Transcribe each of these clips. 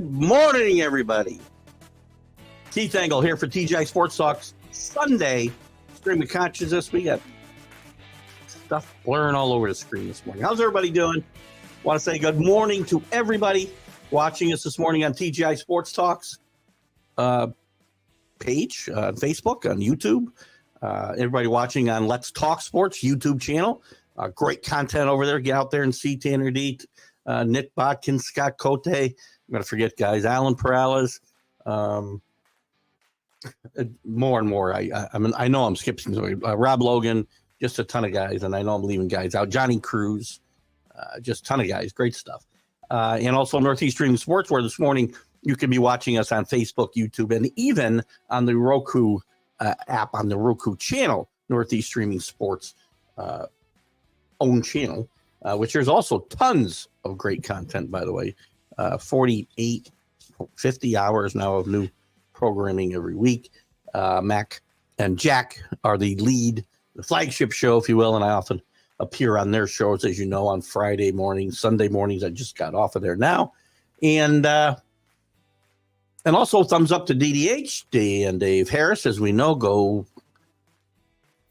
Good morning, everybody. Keith Engel here for TGI Sports Talks Sunday. Stream of consciousness. We got stuff blurring all over the screen this morning. How's everybody doing? Want to say good morning to everybody watching us this morning on TGI Sports Talks page on Facebook, on YouTube. Everybody watching on Let's Talk Sports YouTube channel. Great content over there. Get out there and see Tanner D, Nick Botkin, Scott Cote. I'm going to forget guys. Alan Perales. More and more. I know I'm skipping somebody. Rob Logan. Just a ton of guys, and I know I'm leaving guys out. Johnny Cruz. Just a ton of guys. Great stuff. And also Northeast Streaming Sports, where this morning you can be watching us on Facebook, YouTube, and even on the Roku app on the Roku channel, Northeast Streaming Sports own channel, which there's also tons of great content, by the way. 48, 50 hours now of new programming every week. Mac and Jack are the lead, the flagship show, if you will, and I often appear on their shows, as you know, on Friday mornings, Sunday mornings. I just got off of there now. And also thumbs up to DDH and Dave Harris. As we know, go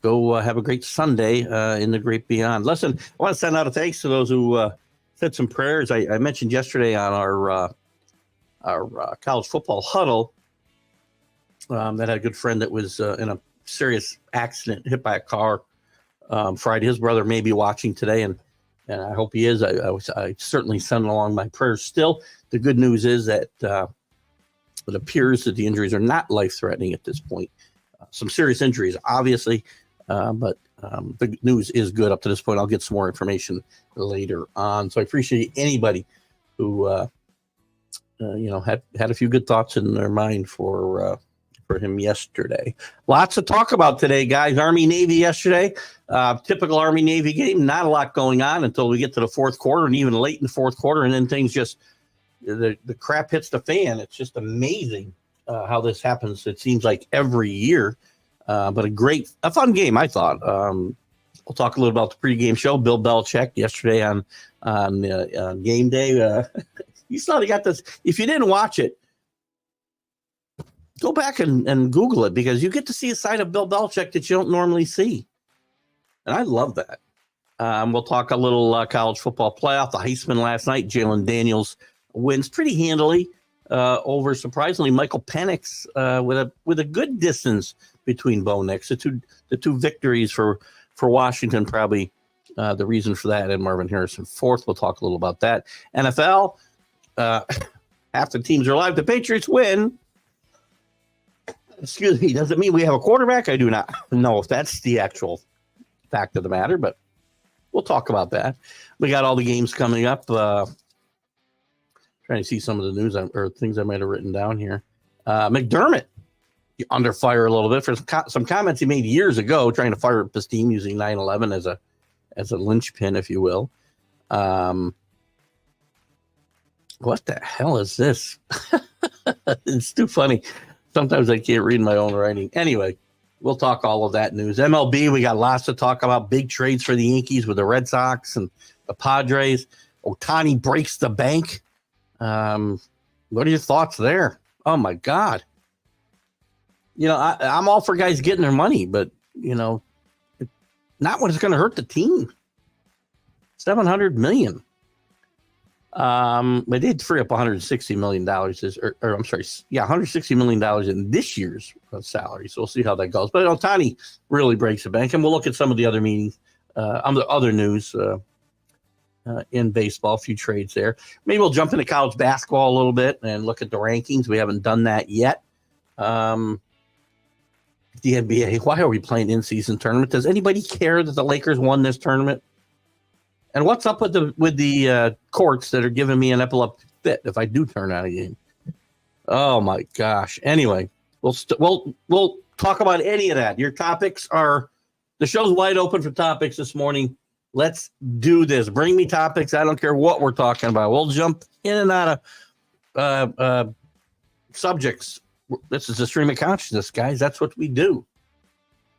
have a great Sunday in the great beyond. Listen, I want to send out a thanks to those who said some prayers. I mentioned yesterday on our college football huddle that had a good friend that was in a serious accident, hit by a car Friday. His brother may be watching today, and I hope he is. I certainly send along my prayers still. The good news is that it appears that the injuries are not life-threatening at this point. Some serious injuries, obviously, but the news is good up to this point. I'll get some more information later on. So I appreciate anybody who, had a few good thoughts in their mind for him yesterday. Lots to talk about today, guys. Army-Navy yesterday. Typical Army-Navy game. Not a lot going on until we get to the fourth quarter, and even late in the fourth quarter, and then things just the crap hits the fan. It's just amazing how this happens. It seems like every year. But a fun game, I thought. We'll talk a little about the pregame show. Bill Belichick yesterday on game day. You saw they got this. If you didn't watch it, go back and Google it, because you get to see a side of Bill Belichick that you don't normally see. And I love that. We'll talk a little college football playoff. The Heisman last night. Jalen Daniels wins pretty handily over, surprisingly, Michael Penix with a good distance between Bo Nix. The two victories for Washington, probably the reason for that, and Marvin Harrison fourth. We'll talk a little about that. NFL, half the teams are alive. The Patriots win. Excuse me. Does it mean we have a quarterback? I do not know if that's the actual fact of the matter, but we'll talk about that. We got all the games coming up. Trying to see some of the news or things I might have written down here. McDermott under fire a little bit for some comments he made years ago, trying to fire up his team using 9/11 as a linchpin, if you will. What the hell is this? It's too funny. Sometimes I can't read my own writing. Anyway, we'll talk all of that news. MLB, we got lots to talk about. Big trades for the Yankees with the Red Sox and the Padres. Ohtani breaks the bank. What are your thoughts there? Oh, my God. I'm all for guys getting their money, but, not when it's going to hurt the team. $700 million. They did free up $160 million. $160 million in this year's salary. So we'll see how that goes. But Ohtani really breaks the bank, and we'll look at some of the other meetings, other news in baseball. A few trades there. Maybe we'll jump into college basketball a little bit and look at the rankings. We haven't done that yet. The NBA. Why are we playing in-season tournament? Does anybody care that the Lakers won this tournament? And what's up with the courts that are giving me an epileptic fit if I do turn out a game? Oh my gosh! Anyway, we'll talk about any of that. Your topics are the show's wide open for topics this morning. Let's do this. Bring me topics. I don't care what we're talking about. We'll jump in and out of subjects. This is a stream of consciousness, guys. That's what we do.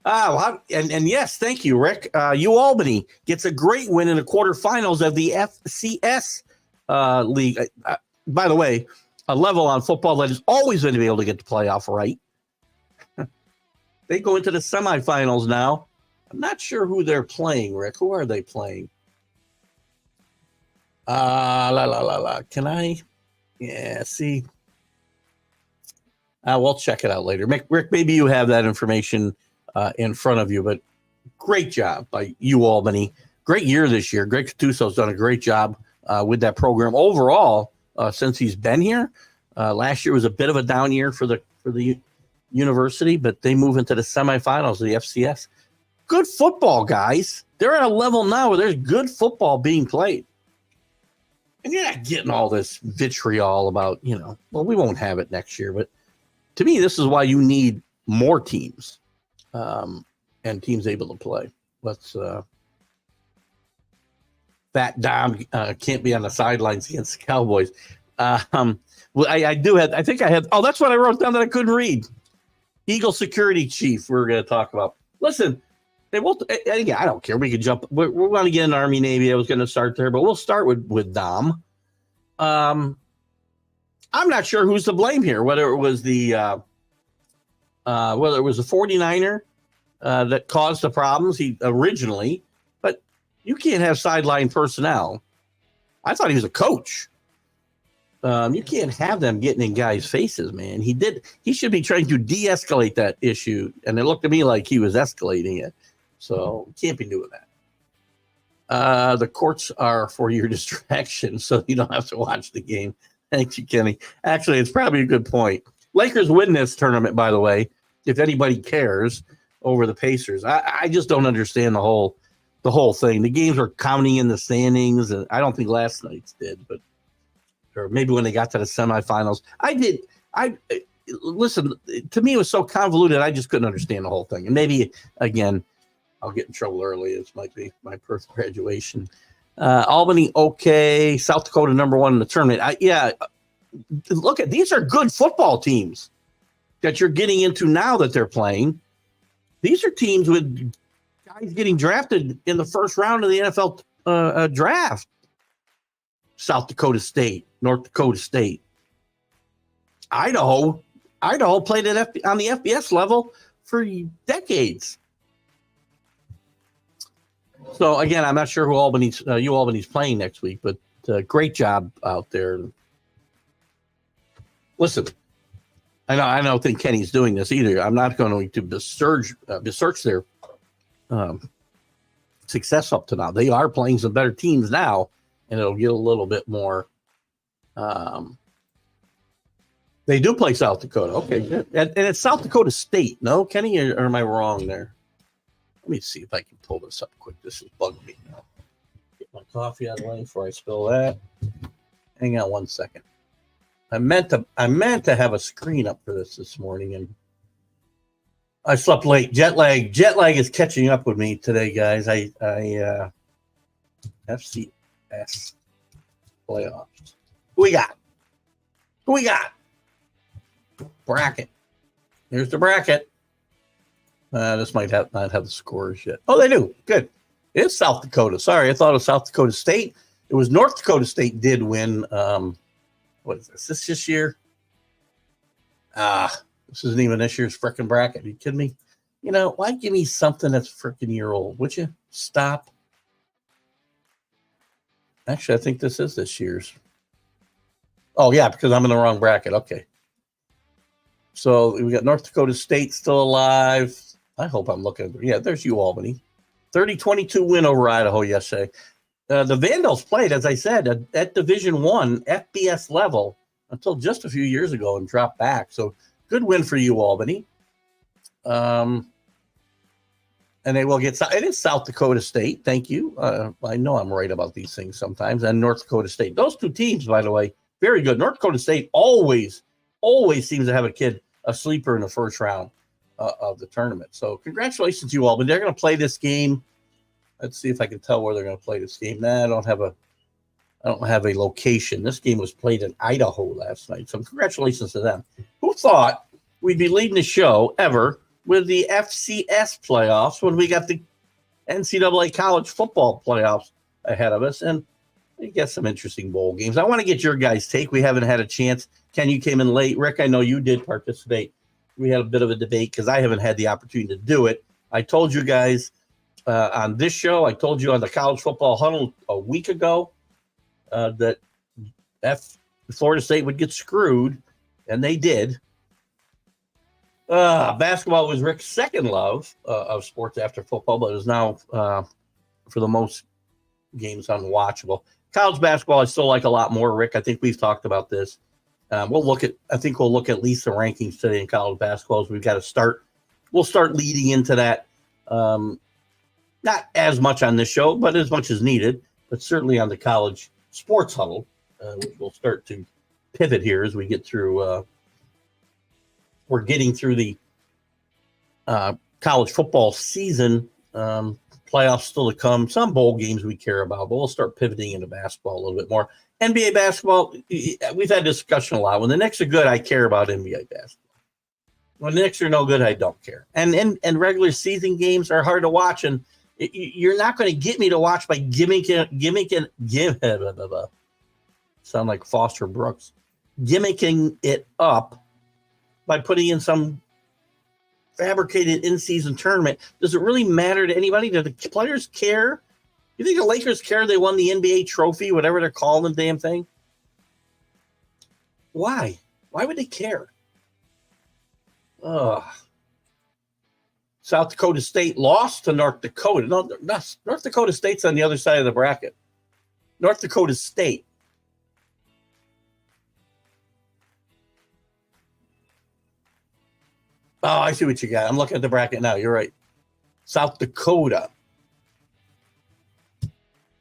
And yes, thank you, Rick. UAlbany gets a great win in the quarterfinals of the FCS League. By the way, a level on football that is always going to be able to get the playoff right. They go into the semifinals now. I'm not sure who they're playing, Rick. Who are they playing? Can I? Yeah, see. We'll check it out later. Rick, maybe you have that information in front of you, but great job by Albany. Great year this year. Greg Cattuso's done a great job with that program overall since he's been here. Last year was a bit of a down year for the university, but they move into the semifinals of the FCS. Good football, guys. They're at a level now where there's good football being played. And you're not getting all this vitriol about, well, we won't have it next year. But to me, this is why you need more teams and teams able to play. Fat Dom can't be on the sidelines against the Cowboys. Well, I think I had, that's what I wrote down that I couldn't read. Eagle security chief, we're going to talk about. Listen, they won't, again, I don't care. We could jump. We're going to get in Army, Navy. I was going to start there, but we'll start with Dom. I'm not sure who's to blame here, whether it was the 49er that caused the problems originally, but you can't have sideline personnel. I thought he was a coach. You can't have them getting in guys' faces, man. He should be trying to de-escalate that issue, and it looked to me like he was escalating it. So can't be doing that. The courts are for your distraction, so you don't have to watch the game. Thank you, Kenny. Actually, it's probably a good point. Lakers win this tournament, by the way, if anybody cares, over the Pacers. I just don't understand the whole thing. The games are counting in the standings, and I don't think last night's did, but or maybe when they got to the semifinals. Listen, to me, it was so convoluted, I just couldn't understand the whole thing. And maybe, again, I'll get in trouble early. This might be my first graduation. Albany, okay. South Dakota, number one in the tournament. Look at these are good football teams that you're getting into now that they're playing. These are teams with guys getting drafted in the first round of the NFL draft. South Dakota State, North Dakota State, Idaho played on the FBS level for decades. So again, I'm not sure who Albany's playing next week, but great job out there. Listen, I don't think Kenny's doing this either. I'm not going to besmirch their success up to now. They are playing some better teams now, and it'll get a little bit more. They do play South Dakota. Okay, good. And it's South Dakota State. No, Kenny, or am I wrong there? Let me see if I can pull this up quick. This is bugging me now. Get my coffee out of the way before I spill that. Hang on one second. I meant to have a screen up for this morning, and I slept late. Jet lag is catching up with me today, guys. I FCS playoffs. Who we got? Bracket. Here's the bracket. This might not have the scores yet. Oh, they do. Good. It's South Dakota. Sorry, I thought it was South Dakota State. It was North Dakota State did win. What is this? This year? This isn't even this year's freaking bracket. Are you kidding me? Why give me something that's freaking year old? Would you stop? Actually, I think this is this year's. Oh, yeah, because I'm in the wrong bracket. Okay. So we got North Dakota State still alive. I hope I'm looking. Yeah, there's Albany. 30-22 win over Idaho yesterday. The Vandals played, as I said, at Division I FBS level until just a few years ago and dropped back. So good win for Albany. And they will get. It is South Dakota State. Thank you. I know I'm right about these things sometimes. And North Dakota State. Those two teams, by the way, very good. North Dakota State always seems to have a sleeper in the first round of the tournament. So congratulations, Albany. They're going to play this game. Let's see if I can tell where they're going to play this game. I don't have a location. This game was played in Idaho last night. So congratulations to them. Who thought we'd be leading the show ever with the FCS playoffs when we got the NCAA college football playoffs ahead of us? And I guess some interesting bowl games. I want to get your guys' take. We haven't had a chance. Ken, you came in late. Rick, I know you did participate. We had a bit of a debate because I haven't had the opportunity to do it. I told you guys on this show, I told you on the College Football Huddle a week ago that Florida State would get screwed, and they did. Basketball was Rick's second love of sports after football, but is now, for the most games, unwatchable. College basketball I still like a lot more, Rick. I think we've talked about this. We'll look at least the rankings today in college basketball. We've got to start. We'll start leading into that. Not as much on this show, but as much as needed. But certainly on the College Sports Huddle, which we'll start to pivot here as we get through. We're getting through the college football season. Playoffs still to come. Some bowl games we care about, but we'll start pivoting into basketball a little bit more. NBA basketball, we've had discussion a lot. When the Knicks are good, I care about NBA basketball. When the Knicks are no good, I don't care. And regular season games are hard to watch, and you're not going to get me to watch by gimmicking. Sound like Foster Brooks. Gimmicking it up by putting in some fabricated in-season tournament. Does it really matter to anybody? Do the players care? You think the Lakers care they won the NBA trophy, whatever they're calling the damn thing? Why? Why would they care? South Dakota State lost to North Dakota. No, North Dakota State's on the other side of the bracket. North Dakota State. Oh, I see what you got. I'm looking at the bracket now. You're right. South Dakota.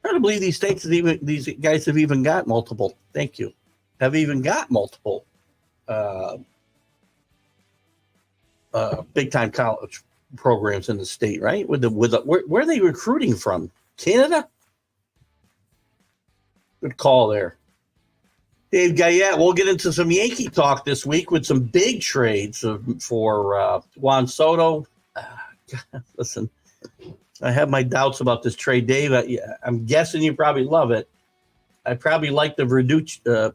Hard to believe these guys have even got multiple. Thank you. Have even got multiple big time college programs in the state, right? Where are they recruiting from? Canada? Good call there. Dave Guyette, we'll get into some Yankee talk this week with some big trades for Juan Soto. Listen, I have my doubts about this trade, Dave. I'm guessing you probably love it. I probably like the Verdugo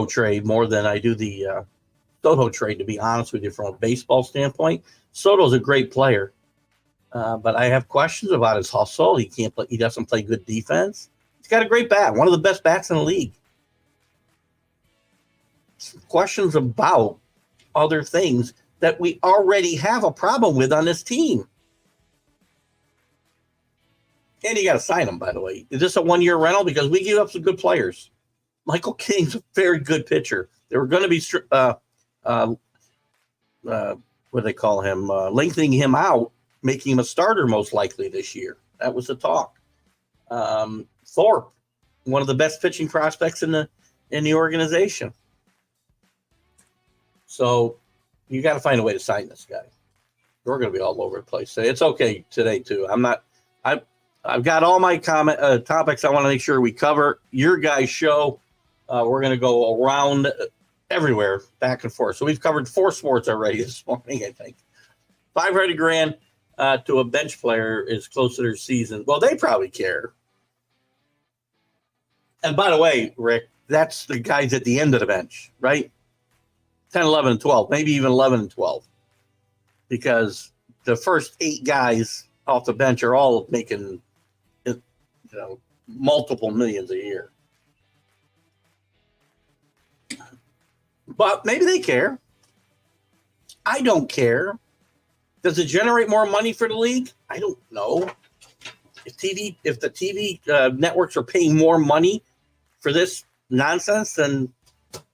trade more than I do the Soto trade, to be honest with you, from a baseball standpoint. Soto's a great player, but I have questions about his hustle. He can't play. He doesn't play good defense. He's got a great bat, one of the best bats in the league. Some questions about other things that we already have a problem with on this team. And you got to sign him, by the way. Is this a one-year rental? Because we gave up some good players. Michael King's a very good pitcher. They were going to be, what do they call him? Lengthening him out, making him a starter most likely this year. That was the talk. Thorpe, one of the best pitching prospects in the organization. So you got to find a way to sign this guy. We're going to be all over the place. So it's okay today too. I've got all my topics I want to make sure we cover. Your guys' show. We're going to go around everywhere, back and forth. So we've covered 4 sports already this morning, I think. $500,000 to a bench player is close to their season. Well, they probably care. And by the way, Rick, that's the guys at the end of the bench, right? 10, 11, and 12, maybe even 11 and 12. Because the first 8 guys off the bench are all making, multiple millions a year. But maybe they care. I don't care. Does it generate more money for the league? I don't know. If the TV networks are paying more money for this nonsense, then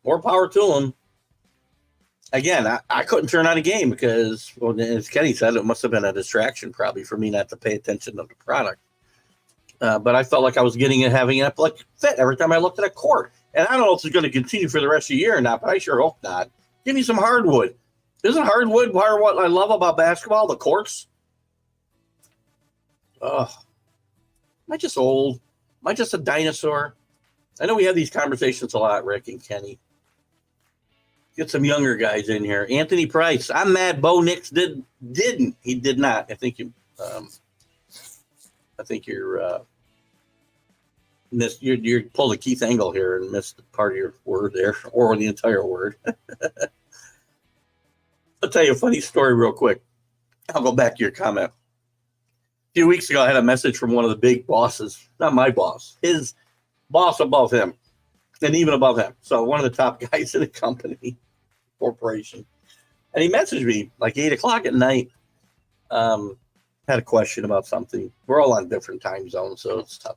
more power to them. Again, I couldn't turn on a game because, well, as Kenny said, it must have been a distraction probably for me not to pay attention to the product. But I felt like I was having an epileptic fit every time I looked at a court. And I don't know if it's going to continue for the rest of the year or not, but I sure hope not. Give me some hardwood. Isn't hardwood part of what I love about basketball? The courts? Ugh. Am I just old? Am I just a dinosaur? I know we have these conversations a lot, Rick and Kenny. Get some younger guys in here. Anthony Price. I'm mad Bo Nix didn't. He did not. I think you're missed you pulled a Keith Engel here and missed part of your word there, or the entire word. I'll tell you a funny story real quick. I'll go back to your comment. A few weeks ago, I had a message from one of the big bosses, not my boss, his boss above him, and even above him. So one of the top guys in the company, corporation. And he messaged me like 8 o'clock at night. Had a question about something. We're all on different time zones, so it's tough.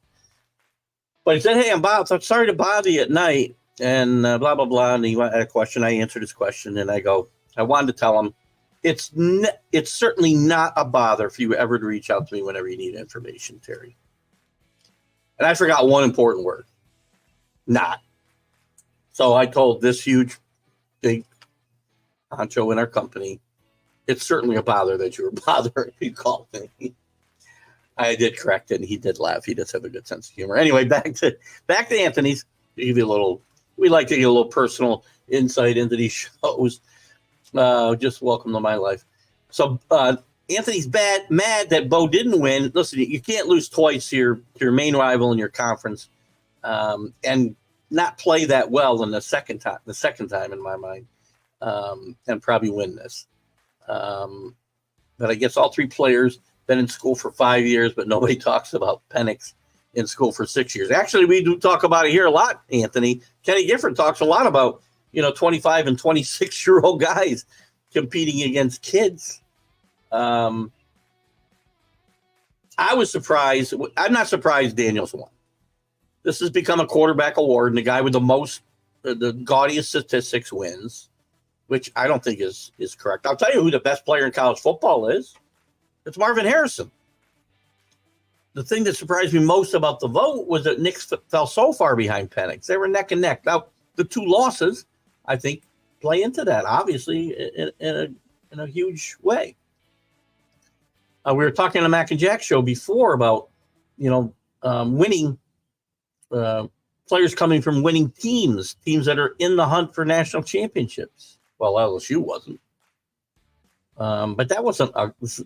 But he said, "Hey, I'm sorry to bother you at night," and blah, blah, blah. And he had a question. I answered his question, and I wanted to tell him, it's certainly not a bother for you ever to reach out to me whenever you need information, Terry. And I forgot one important word. Not. So I told this huge, big honcho in our company, it's certainly a bother that you were bothering. You called me. I did correct it, and he did laugh. He does have a good sense of humor. Anyway, back to Anthony's. To give you we like to get a little personal insight into these shows. Just welcome to my life. So Anthony's mad that Bo didn't win. Listen, you can't lose twice to your main rival in your conference, and not play that well in the second time in my mind, and probably win this. But I guess all three players been in school for 5 years, but nobody talks about Penix in school for 6 years. Actually, we do talk about it here a lot, Anthony. Kenny Gifford talks a lot about 25 and 26-year-old guys competing against kids. I was surprised. I'm not surprised Daniels won. This has become a quarterback award, and the guy with the gaudiest statistics wins, which I don't think is correct. I'll tell you who the best player in college football is. It's Marvin Harrison. The thing that surprised me most about the vote was that Knicks fell so far behind Penix. They were neck and neck. Now, the two losses, I think, play into that, obviously, in a huge way. We were talking on the Mac and Jack show before about, winning, players coming from winning teams that are in the hunt for national championships. Well, LSU wasn't. But that wasn't.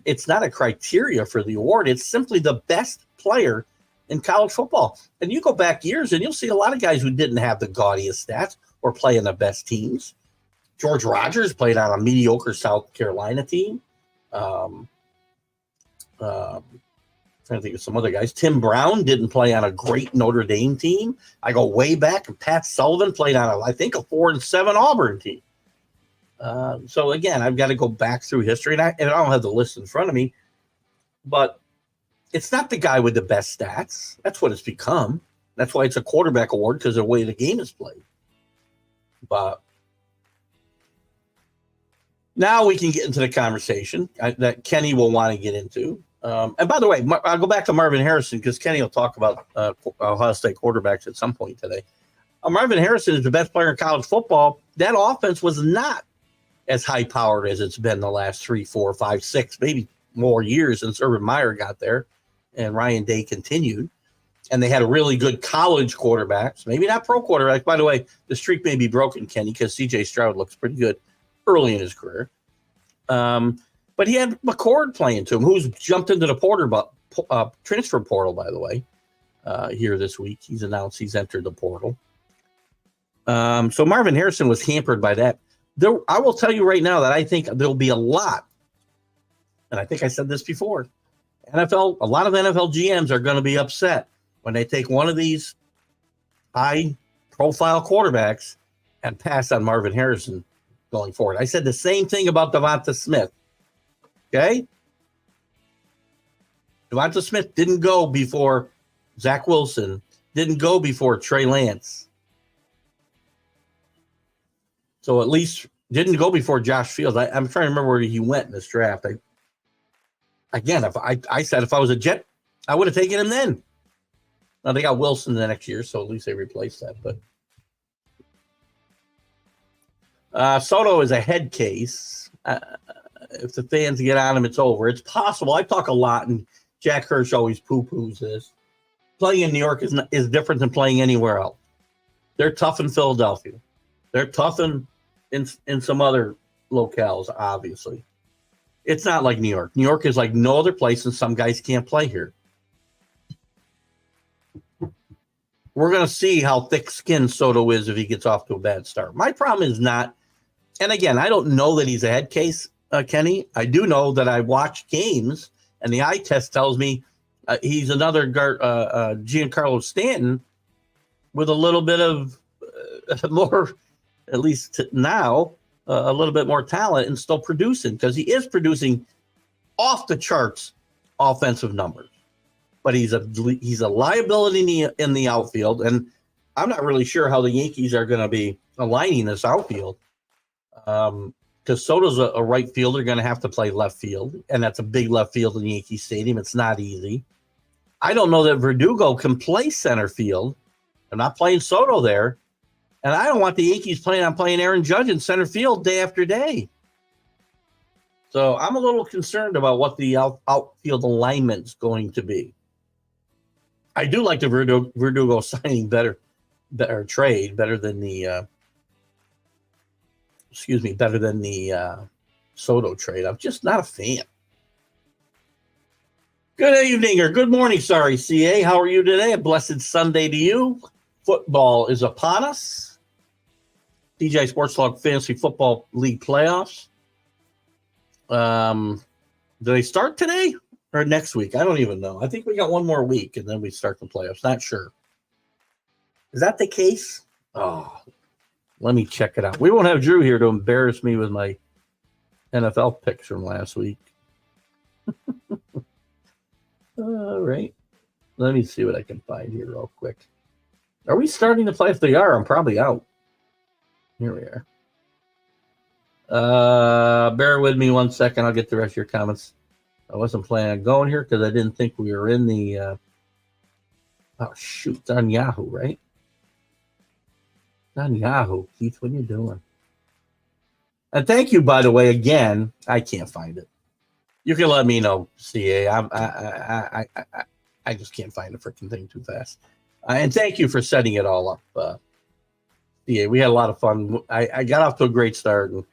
It's not a criteria for the award. It's simply the best player in college football. And you go back years, and you'll see a lot of guys who didn't have the gaudiest stats or play in the best teams. George Rogers played on a mediocre South Carolina team. Trying to think of some other guys. Tim Brown didn't play on a great Notre Dame team. I go way back, and Pat Sullivan played on a 4-7 Auburn team. So again, I've got to go back through history, and I don't have the list in front of me, but it's not the guy with the best stats. That's what it's become. That's why it's a quarterback award, because of the way the game is played. But now we can get into the conversation that Kenny will want to get into. And by the way, I'll go back to Marvin Harrison, because Kenny will talk about Ohio State quarterbacks at some point today. Marvin Harrison is the best player in college football. That offense was not as high-powered as it's been the last 3, 4, 5, 6, maybe more years since Urban Meyer got there and Ryan Day continued. And they had a really good college quarterbacks, maybe not pro quarterbacks. By the way, the streak may be broken, Kenny, because C.J. Stroud looks pretty good early in his career. But he had McCord playing to him, who's jumped into the transfer portal, by the way, here this week. He's announced he's entered the portal. So Marvin Harrison was hampered by that. I will tell you right now that I think there'll be a lot, and I think I said this before, a lot of NFL GMs are going to be upset when they take one of these high-profile quarterbacks and pass on Marvin Harrison going forward. I said the same thing about Devonta Smith, okay? Devonta Smith didn't go before Zach Wilson, didn't go before Trey Lance. So at least didn't go before Josh Fields. I'm trying to remember where he went in this draft. If I was a Jet, I would have taken him then. Now they got Wilson the next year, so at least they replaced that. But Soto is a head case. If the fans get on him, it's over. It's possible. I talk a lot, and Jack Hirsch always poo-poos this. Playing in New York is different than playing anywhere else. They're tough in Philadelphia. They're tough in some other locales, obviously. It's not like New York. New York is like no other place, and some guys can't play here. we're going to see how thick-skinned Soto is if he gets off to a bad start. My problem is not, and again, I don't know that he's a head case, Kenny. I do know that I watched games, and the eye test tells me he's another Giancarlo Stanton with a little bit of more, at least now, a little bit more talent and still producing, because he is producing off the charts offensive numbers. But he's a liability in the outfield, and I'm not really sure how the Yankees are going to be aligning this outfield, because Soto's a right fielder, going to have to play left field, and that's a big left field in Yankee Stadium. It's not easy. I don't know that Verdugo can play center field. I'm not playing Soto there, and I don't want the Yankees playing Aaron Judge in center field day after day. So I'm a little concerned about what the outfield alignment's going to be. I do like the Verdugo signing better trade, better than the Soto trade. I'm just not a fan. Good evening or good morning, CA. How are you today? A blessed Sunday to you. Football is upon us. TGI Sports Log Fantasy Football League playoffs. Do they start today or next week? I don't even know. I think we got one more week and then we start the playoffs. Not sure. Is that the case? Oh, let me check it out. We won't have Drew here to embarrass me with my NFL picks from last week. All right. Let me see what I can find here real quick. Are we starting to play? If they are, I'm probably out. Here we are. Bear with me 1 second. I'll get the rest of your comments. I wasn't planning on going here because I didn't think we were in the oh shoot, it's on Yahoo, right? It's on Yahoo. Keith, what are you doing? And thank you, by the way, again. I can't find it. You can let me know, CA. I just can't find the freaking thing too fast. And thank you for setting it all up. CA, we had a lot of fun. I got off to a great start. And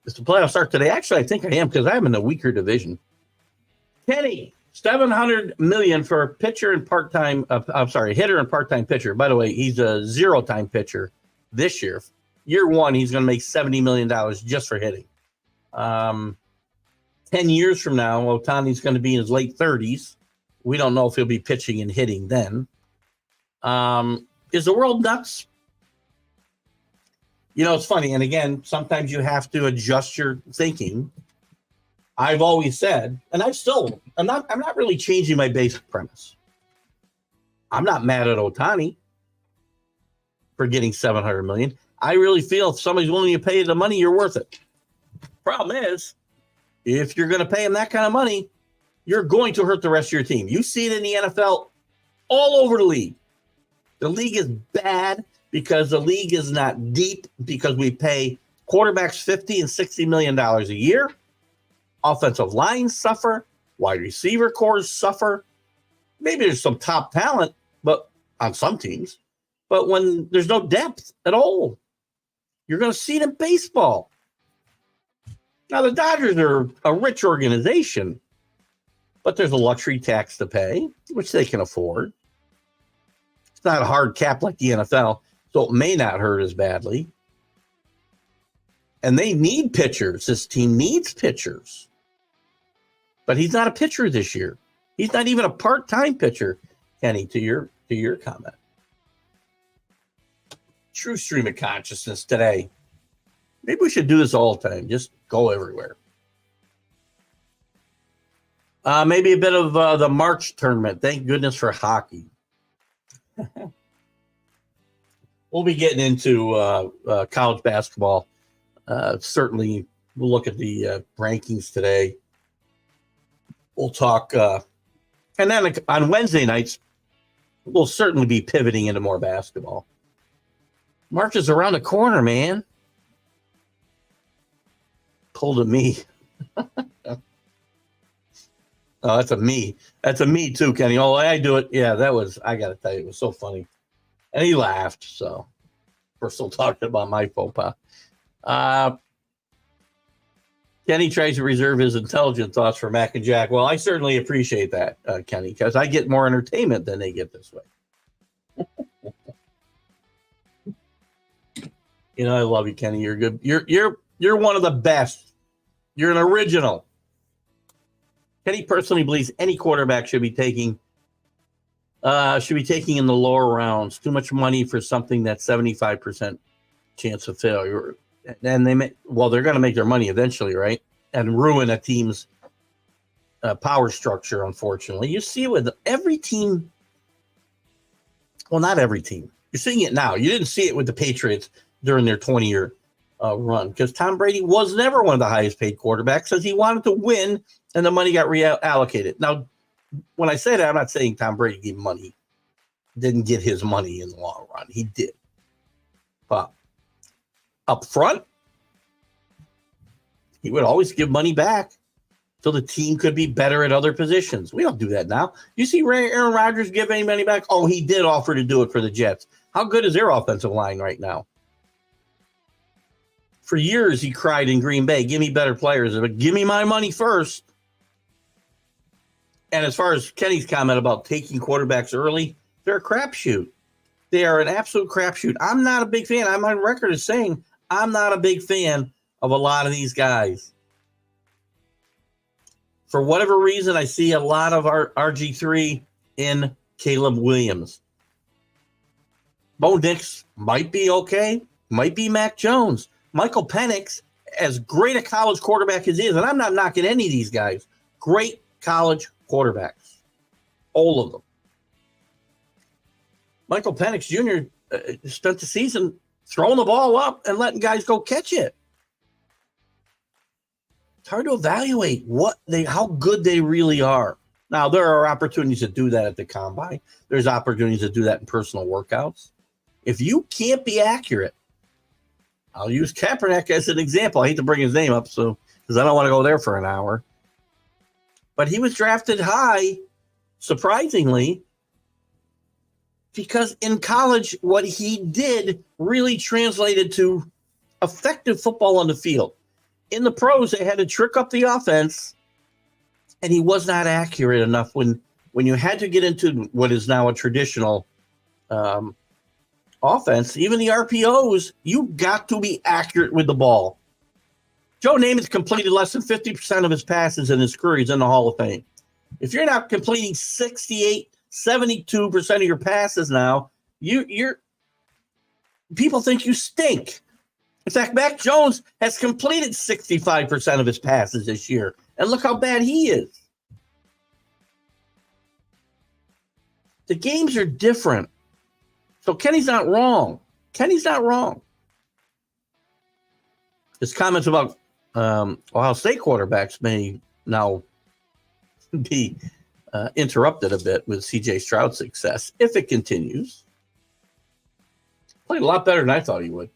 it's the playoff start today. Actually, I think I am because I'm in the weaker division. Kenny, $700 million for pitcher and part-time. Hitter and part-time pitcher. By the way, he's a zero-time pitcher this year. Year one, he's going to make $70 million just for hitting. 10 years from now, Ohtani's going to be in his late 30s. We don't know if he'll be pitching and hitting then. Is the world nuts? You know, it's funny. And again, sometimes you have to adjust your thinking. I've always said, and I'm not really changing my basic premise. I'm not mad at Ohtani for getting $700 million. I really feel if somebody's willing to pay you the money, you're worth it. Problem is, if you're going to pay him that kind of money, you're going to hurt the rest of your team. You see it in the NFL all over the league. The league is bad because the league is not deep, because we pay quarterbacks $50 and $60 million a year. Offensive lines suffer. Wide receiver cores suffer. Maybe there's some top talent, but on some teams. But when there's no depth at all, you're going to see it in baseball. Now, the Dodgers are a rich organization, but there's a luxury tax to pay, which they can afford. It's not a hard cap like the NFL, so it may not hurt as badly. And they need pitchers. This team needs pitchers. But he's not a pitcher this year. He's not even a part-time pitcher, Kenny, to your comment. True stream of consciousness today. Maybe we should do this all the time. Just go everywhere. Maybe a bit of the March tournament. Thank goodness for hockey. We'll be getting into college basketball. Certainly, we'll look at the rankings today. We'll talk. And then on Wednesday nights, we'll certainly be pivoting into more basketball. March is around the corner, man. Pulled a me. Oh, that's a me. That's a me too, Kenny. Oh, I do it. Yeah, I got to tell you, it was so funny. And he laughed. So we're still talking about my faux pas. Kenny tries to reserve his intelligent thoughts for Mac and Jack. Well, I certainly appreciate that, Kenny, because I get more entertainment than they get this way. I love you, Kenny. You're good. You're one of the best. You're an original. Kenny personally believes any quarterback should be taking in the lower rounds. Too much money for something that's 75% chance of failure. And they're going to make their money eventually, right? And ruin a team's power structure, unfortunately. You see it with every team. Well, not every team. You're seeing it now. You didn't see it with the Patriots during their 20-year run because Tom Brady was never one of the highest paid quarterbacks because he wanted to win and the money got reallocated. Now, when I say that, I'm not saying Tom Brady gave money, didn't get his money in the long run. He did. But up front, he would always give money back so the team could be better at other positions. We don't do that now. You see Aaron Rodgers give any money back? Oh, he did offer to do it for the Jets. How good is their offensive line right now? For years, he cried in Green Bay, give me better players, but give me my money first. And as far as Kenny's comment about taking quarterbacks early, they're a crapshoot. They are an absolute crapshoot. I'm not a big fan. I'm on record as saying I'm not a big fan of a lot of these guys. For whatever reason, I see a lot of our RG3 in Caleb Williams. Bo Nix might be okay, might be Mac Jones. Michael Penix, as great a college quarterback as he is, and I'm not knocking any of these guys, great college quarterbacks, all of them. Michael Penix Jr. Spent the season throwing the ball up and letting guys go catch it. It's hard to evaluate how good they really are. Now, there are opportunities to do that at the combine. There's opportunities to do that in personal workouts. If you can't be accurate, I'll use Kaepernick as an example. I hate to bring his name up because I don't want to go there for an hour. But he was drafted high, surprisingly, because in college, what he did really translated to effective football on the field. In the pros, they had to trick up the offense, and he was not accurate enough when you had to get into what is now a traditional offense. Even the RPOs, you got to be accurate with the ball. Joe Namath completed less than 50% of his passes in his career. He's in the Hall of Fame. If you're not completing 68, 72% of your passes now, you're people think you stink. In fact, Mac Jones has completed 65% of his passes this year. And look how bad he is. The games are different. So Kenny's not wrong. Kenny's not wrong. His comments about Ohio State quarterbacks may now be interrupted a bit with C.J. Stroud's success if it continues. Played a lot better than I thought he would.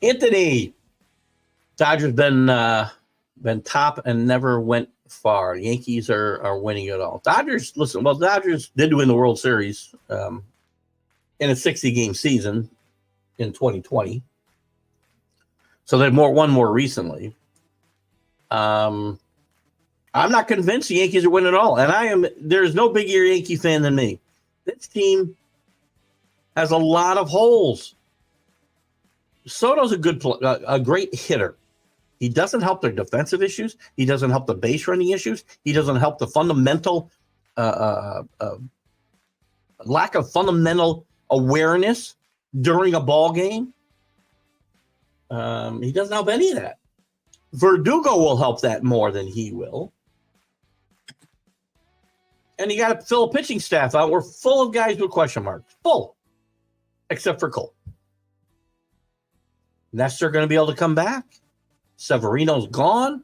Anthony, Dodgers been top and never went far. Yankees are winning it all. Dodgers did win the World Series in a 60-game season in 2020. So they've won more recently. I'm not convinced the Yankees are winning it all. And there's no bigger Yankee fan than me. This team has a lot of holes. Soto's a great hitter. He doesn't help their defensive issues. He doesn't help the base running issues. He doesn't help the fundamental lack of fundamental awareness during a ball game. He doesn't help any of that. Verdugo will help that more than he will. And you got to fill a pitching staff out. We're full of guys with question marks. Full. Except for Cole. Nestor going to be able to come back. Severino's gone.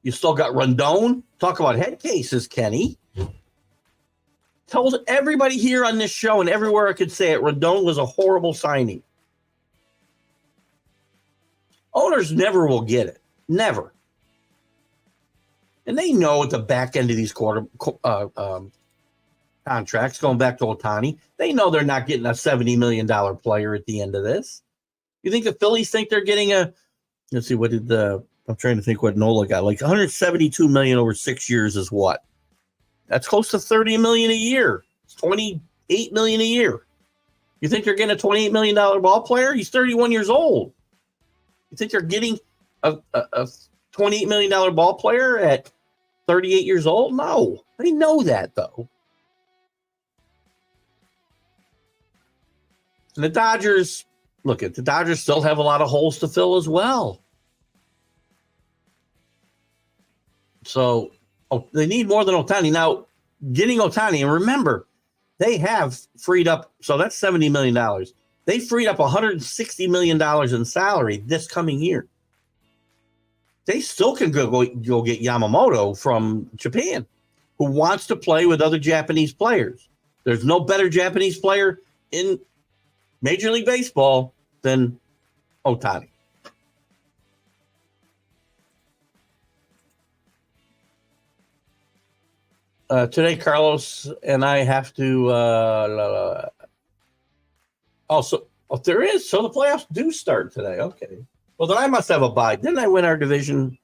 You still got Rondon. Talk about head cases, Kenny. Told everybody here on this show and everywhere I could say it, Rondon was a horrible signing. Owners never will get it. Never. And they know at the back end of these contracts, going back to Ohtani, they know they're not getting a $70 million player at the end of this. You think the Phillies think they're getting let's see, I'm trying to think what Nola got. Like $172 million over 6 years is what? That's close to $30 million a year. It's $28 million a year. You think they're getting a $28 million ball player? He's 31 years old. You think they're getting a $28 million ball player at 38 years old? No. They know that, though. And the Dodgers, the Dodgers still have a lot of holes to fill as well. So they need more than Ohtani. Now, getting Ohtani, and remember, they have freed up, so that's $70 million. They freed up $160 million in salary this coming year. They still can go get Yamamoto from Japan, who wants to play with other Japanese players. There's no better Japanese player in Major League Baseball than Ohtani. Today, Carlos and I have to. There is. So the playoffs do start today. Okay. Well, then I must have a bye. Didn't I win our division,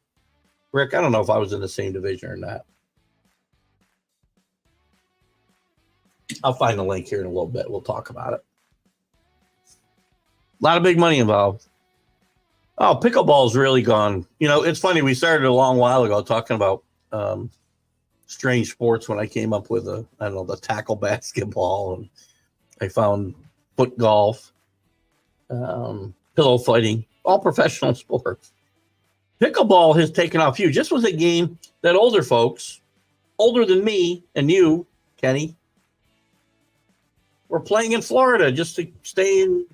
Rick? I don't know if I was in the same division or not. I'll find the link here in a little bit. We'll talk about it. A lot of big money involved. Oh, pickleball's really gone. It's funny. We started a long while ago talking about strange sports when I came up with the tackle basketball, and I found foot golf, pillow fighting, all professional sports. Pickleball has taken off huge. This was a game that older folks, older than me and you, Kenny, were playing in Florida just to stay in,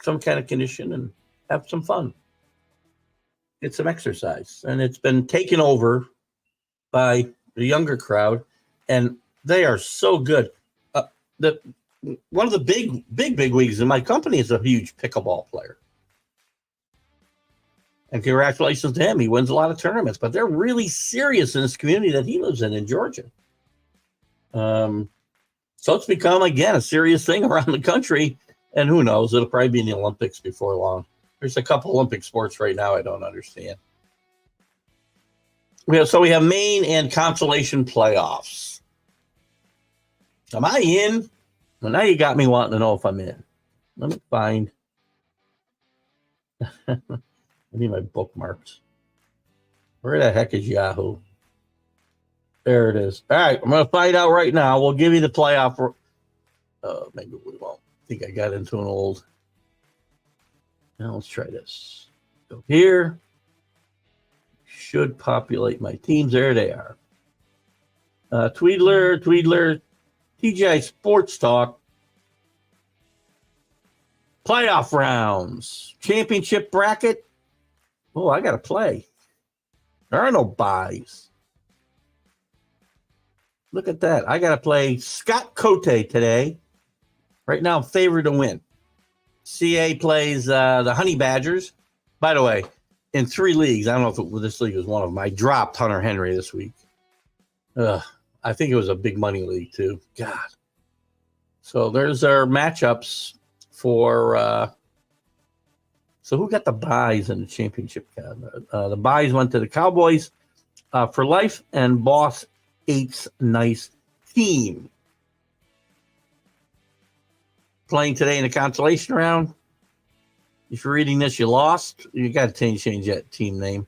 some kind of condition and have some fun. Get some exercise. And it's been taken over by the younger crowd, and they are so good. One of the big wigs in my company is a huge pickleball player. And congratulations to him. He wins a lot of tournaments, but they're really serious in this community that he lives in Georgia. So it's become, again, a serious thing around the country. And who knows, it'll probably be in the Olympics before long. There's a couple Olympic sports right now I don't understand. We have Maine and consolation playoffs. Am I in? Well, now you got me wanting to know if I'm in. Let me find. I need my bookmarks. Where the heck is Yahoo? There it is. All right, I'm going to find out right now. We'll give you the playoff. Maybe we won't. I think I got into an old. Now let's try this. Go here. Should populate my teams. There they are. Tweedler, TGI Sports Talk. Playoff rounds. Championship bracket. Oh, I got to play. There are no buys. Look at that. I got to play Scott Cote today. Right now, I'm favored to win. CA plays the Honey Badgers. By the way, in 3 leagues, I don't know if this league was one of them. I dropped Hunter Henry this week. I think it was a big money league, too. God. So there's our matchups for so who got the buys in the championship? The buys went to the Cowboys for life and Boss 8's nice team. Playing today in the consolation round. If you're reading this, you lost. You got to change that team name.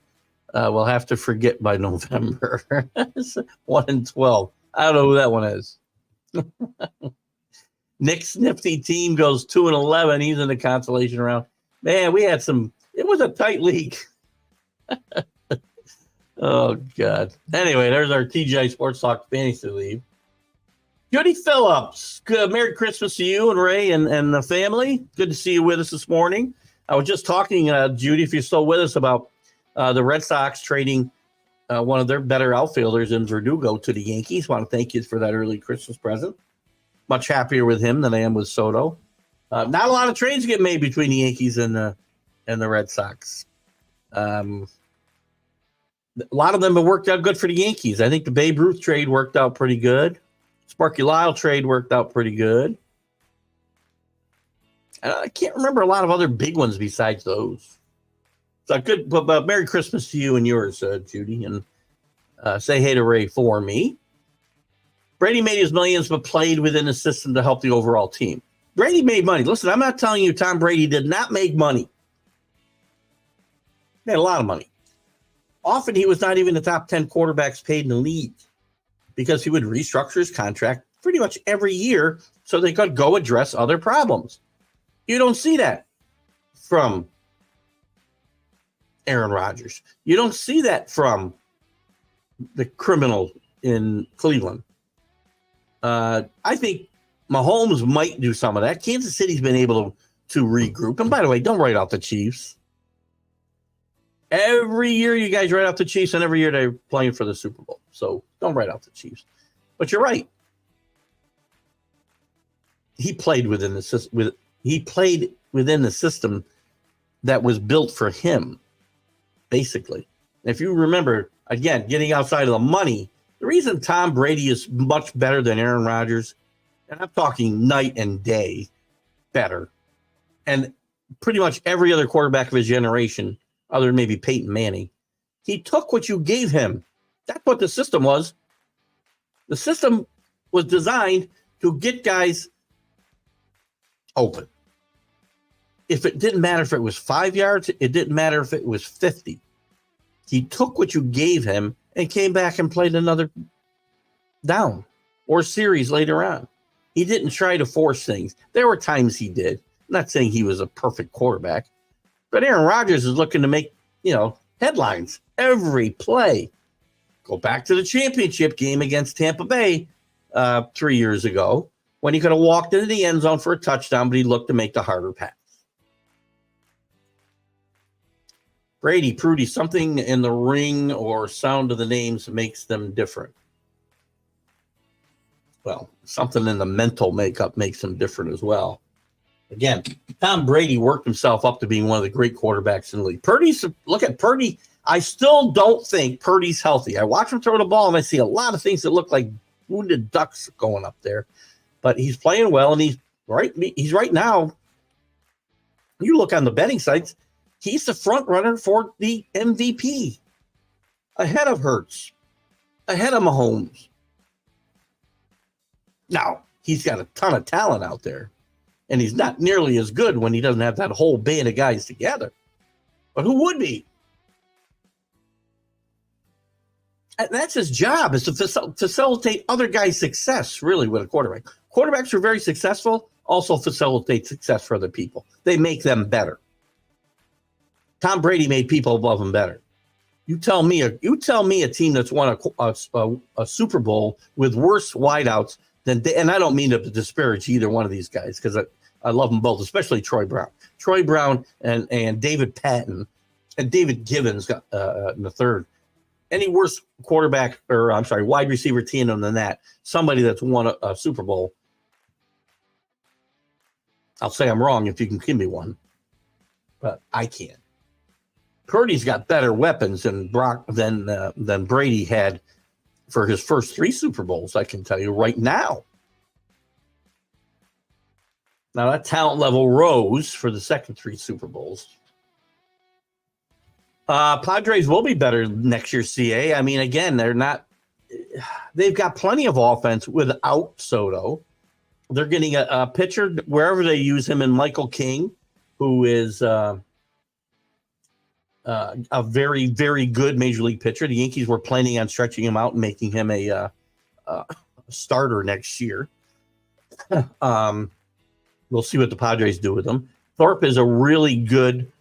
We'll have to forget by November. 1-12. I don't know who that one is. Nick's nifty team goes 2-11. He's in the consolation round. Man, we had some. It was a tight league. Oh God. Anyway, there's our TGI Sports Talk Fantasy League. Judy Phillips, good. Merry Christmas to you and Ray and the family. Good to see you with us this morning. I was just talking, Judy, if you're still with us, about the Red Sox trading one of their better outfielders in Verdugo to the Yankees. Want to thank you for that early Christmas present. Much happier with him than I am with Soto. Not a lot of trades get made between the Yankees and the Red Sox. A lot of them have worked out good for the Yankees. I think the Babe Ruth trade worked out pretty good. Sparky Lyle trade worked out pretty good. And I can't remember a lot of other big ones besides those. So good, but Merry Christmas to you and yours, Judy, and say hey to Ray for me. Brady made his millions, but played within the system to help the overall team. Brady made money. Listen, I'm not telling you Tom Brady did not make money. He made a lot of money. Often he was not even the top 10 quarterbacks paid in the league because he would restructure his contract pretty much every year so they could go address other problems. You don't see that from Aaron Rodgers. You don't see that from the criminal in Cleveland. I think Mahomes might do some of that. Kansas City's been able to regroup. And by the way, don't write out the Chiefs. Every year you guys write out the Chiefs, and every year they're playing for the Super Bowl. So don't write out the Chiefs. But you're right. He played within the system. He played within the system that was built for him, basically. If you remember, again, getting outside of the money, the reason Tom Brady is much better than Aaron Rodgers, and I'm talking night and day better, and pretty much every other quarterback of his generation, other than maybe Peyton Manning, he took what you gave him. That's what the system was. The system was designed to get guys open. If it didn't matter if it was 5 yards, it didn't matter if it was 50. He took what you gave him and came back and played another down or series later on. He didn't try to force things. There were times he did. I'm not saying he was a perfect quarterback, but Aaron Rodgers is looking to make, headlines every play. Go back to the championship game against Tampa Bay 3 years ago when he could have walked into the end zone for a touchdown, but he looked to make the harder pass. Brady, Prudy, something in the ring or sound of the names makes them different. Well, something in the mental makeup makes them different as well. Again, Tom Brady worked himself up to being one of the great quarterbacks in the league. Look at Purdy. I still don't think Purdy's healthy. I watch him throw the ball, and I see a lot of things that look like wounded ducks going up there. But he's playing well, and he's right now. You look on the betting sites, he's the front runner for the MVP, ahead of Hurts, ahead of Mahomes. Now, he's got a ton of talent out there, and he's not nearly as good when he doesn't have that whole band of guys together. But who would be? And that's his job, is to facilitate other guys' success, really, with a quarterback. Quarterbacks are very successful, also facilitate success for other people. They make them better. Tom Brady made people above him better. You tell me a team that's won a Super Bowl with worse wideouts than, and I don't mean to disparage either one of these guys because I love them both, especially Troy Brown. Troy Brown and David Patton and David Givens got in the third. Any worse quarterback wide receiver tandem than that? Somebody that's won a Super Bowl. I'll say I'm wrong if you can give me one, but I can't. Purdy's got better weapons than Brady had for his first 3 Super Bowls, I can tell you right now. Now, that talent level rose for the second 3 Super Bowls. Padres will be better next year, CA. I mean, again, they've got plenty of offense without Soto. They're getting a pitcher wherever they use him in Michael King, who is a very, very good major league pitcher. The Yankees were planning on stretching him out and making him a starter next year. We'll see what the Padres do with him. Thorpe is a really good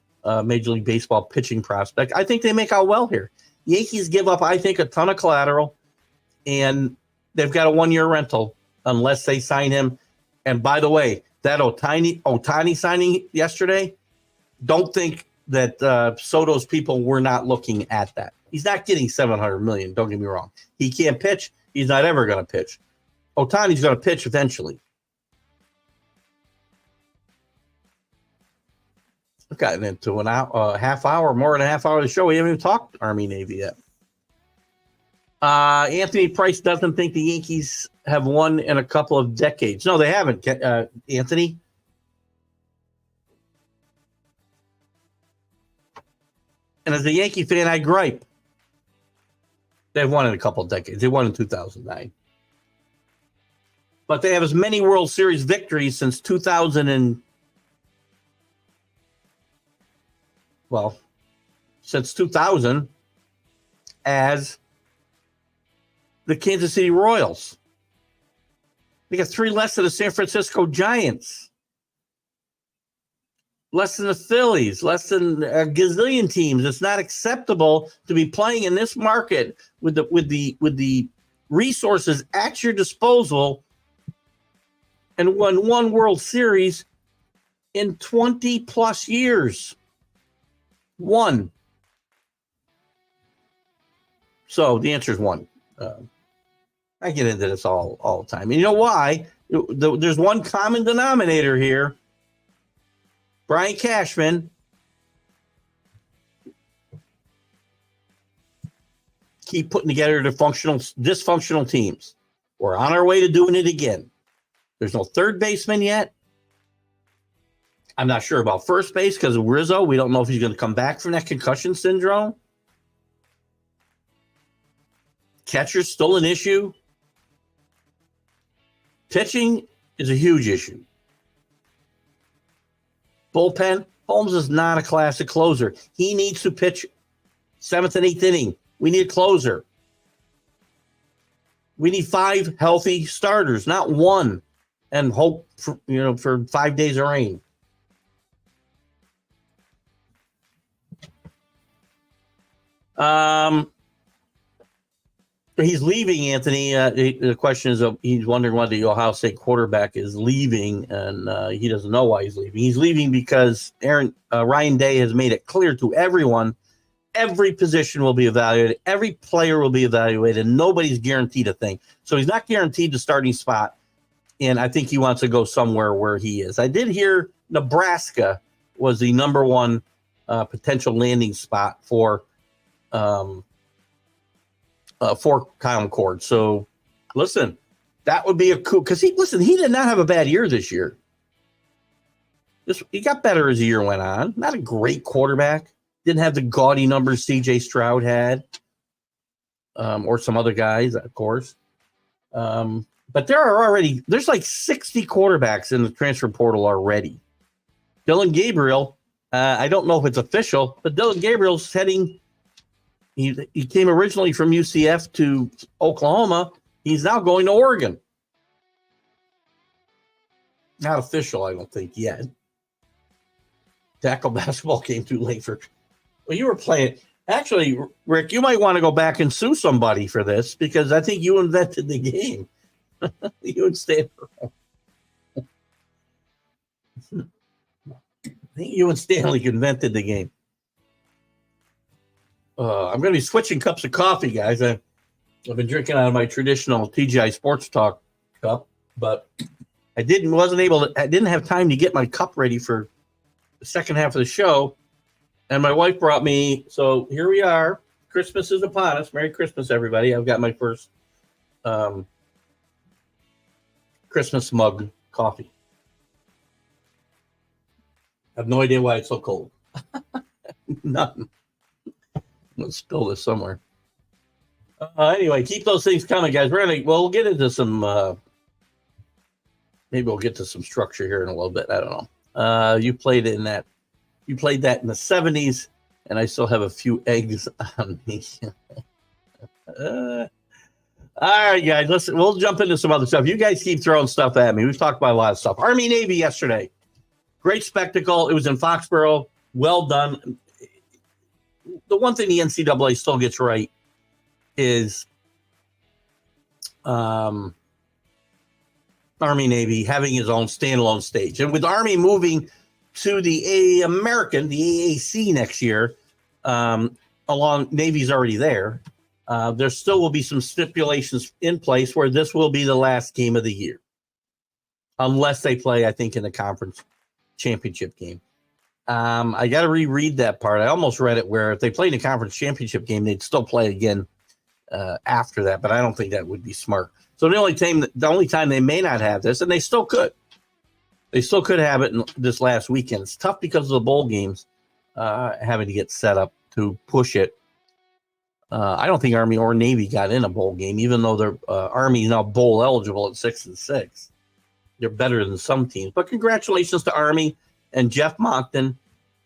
Major League Baseball pitching prospect. I think they make out well here. Yankees give up, I think, a ton of collateral, and they've got a 1-year rental unless they sign him. And by the way, that Ohtani signing yesterday, don't think that Soto's people were not looking at that. He's not getting $700 million. Don't get me wrong. He can't pitch. He's not ever going to pitch. Ohtani's going to pitch eventually. We've gotten into a half hour, more than a half hour of the show. We haven't even talked Army Navy yet. Anthony Price doesn't think the Yankees have won in a couple of decades. No, they haven't, Anthony. And as a Yankee fan, I gripe. They've won in a couple of decades. They won in 2009. but they have as many World Series victories since 2000 since 2000 as the Kansas City Royals. They got 3 less than the San Francisco Giants, less than the Phillies, less than a gazillion teams. It's not acceptable to be playing in this market with the resources at your disposal and won 1 World Series in 20 plus years. 1. So the answer is 1. I get into this all the time. And you know why? There's one common denominator here. Brian Cashman keep putting together dysfunctional teams. We're on our way to doing it again. There's no third baseman yet. I'm not sure about first base because of Rizzo. We don't know if he's going to come back from that concussion syndrome. Catcher's still an issue. Pitching is a huge issue. Bullpen, Holmes is not a classic closer. He needs to pitch 7th and 8th inning. We need a closer. We need 5 healthy starters, not 1, and hope for 5 days of rain. He's leaving, Anthony. The question is, he's wondering why the Ohio State quarterback is leaving, and he doesn't know why he's leaving. He's leaving because Ryan Day has made it clear to everyone, every position will be evaluated, every player will be evaluated, and nobody's guaranteed a thing. So he's not guaranteed the starting spot, and I think he wants to go somewhere where he is. I did hear Nebraska was the number 1 potential landing spot for Kyle McCord. So listen, that would be a cool, because he did not have a bad year this year. He got better as the year went on. Not a great quarterback. Didn't have the gaudy numbers CJ Stroud had, or some other guys, of course. But there's like 60 quarterbacks in the transfer portal already. Dylan Gabriel, I don't know if it's official, but Dylan Gabriel's heading. He came originally from UCF to Oklahoma. He's now going to Oregon. Not official, I don't think, yet. Tackle basketball came too late for. Well, you were playing. Actually, Rick, you might want to go back and sue somebody for this because I think you invented the game. You and Stanley. I think you and Stanley invented the game. I'm going to be switching cups of coffee, guys. I've been drinking out of my traditional TGI Sports Talk cup, but I didn't have time to get my cup ready for the second half of the show. And my wife brought me, so here we are. Christmas is upon us. Merry Christmas, everybody. I've got my first Christmas mug coffee. I have no idea why it's so cold. None. Let's spill this somewhere. Anyway, keep those things coming, guys. We'll get into some. Maybe we'll get to some structure here in a little bit. I don't know. You played that in the 70s, and I still have a few eggs on me. All right, guys. Listen, we'll jump into some other stuff. You guys keep throwing stuff at me. We've talked about a lot of stuff. Army Navy yesterday, great spectacle. It was in Foxborough. Well done. The one thing the NCAA still gets right is Army Navy having his own standalone stage. And with Army moving to the AAC next year, along Navy's already there, there still will be some stipulations in place where this will be the last game of the year. Unless they play, I think, in the conference championship game. I got to reread that part. I almost read it where if they played in a conference championship game, they'd still play again after that, but I don't think that would be smart. So the only time they may not have this, and they still could have it in this last weekend. It's tough because of the bowl games having to get set up to push it. I don't think Army or Navy got in a bowl game, even though they're Army is now bowl eligible at 6-6. They're better than some teams. But congratulations to Army and Jeff Moncton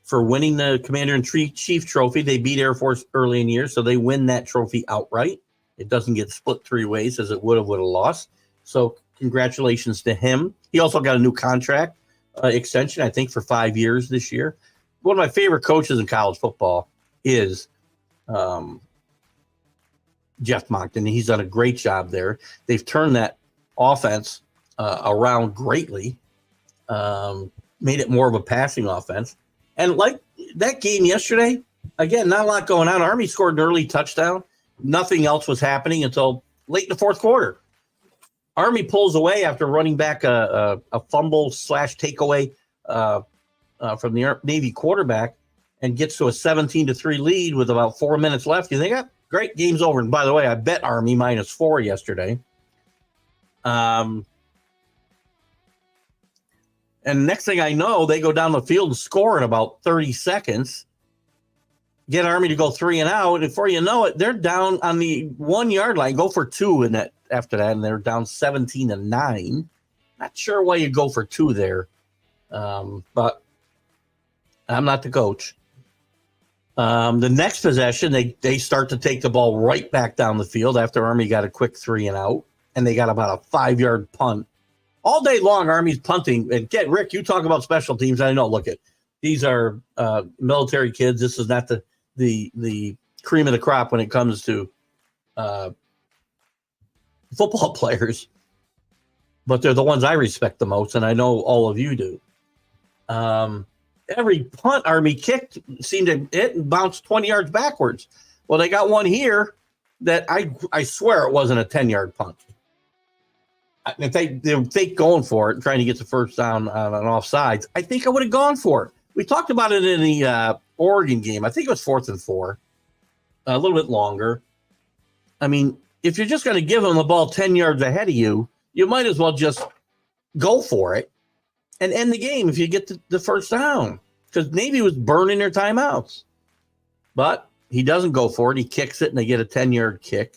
for winning the Commander-in-Chief trophy. They beat Air Force early in the year, so they win that trophy outright. It doesn't get split three ways as it would have lost. So congratulations to him. He also got a new contract extension, I think, for 5 years this year. One of my favorite coaches in college football is Jeff Moncton. He's done a great job there. They've turned that offense around greatly, made it more of a passing offense. And like that game yesterday, again, not a lot going on. Army scored an early touchdown. Nothing else was happening until late in the fourth quarter. Army pulls away after running back a fumble / takeaway from the Navy quarterback and gets to a 17-3 lead with about 4 minutes left. You think, great, game's over. And by the way, I bet Army -4 yesterday. And next thing I know, they go down the field and score in about 30 seconds. Get Army to go 3 and out, and before you know it, they're down on the 1 yard line. Go for 2 in that after that, and they're down 17-9. Not sure why you go for 2 there, but I'm not the coach. The next possession, they start to take the ball right back down the field after Army got a quick 3 and out, and they got about a 5-yard punt. All day long, Army's punting. And Rick, you talk about special teams. I know. Look at these are military kids. This is not the cream of the crop when it comes to football players, but they're the ones I respect the most, and I know all of you do. Every punt Army kicked seemed to hit and bounce 20 yards backwards. Well, they got one here that I swear it wasn't a 10-yard punt. If they were fake going for it and trying to get the first down on an offsides, I think I would have gone for it. We talked about it in the Oregon game. I think it was 4th and 4, a little bit longer. I mean, if you're just going to give them the ball 10 yards ahead of you, you might as well just go for it and end the game if you get the first down, because Navy was burning their timeouts. But he doesn't go for it. He kicks it, and they get a 10-yard kick.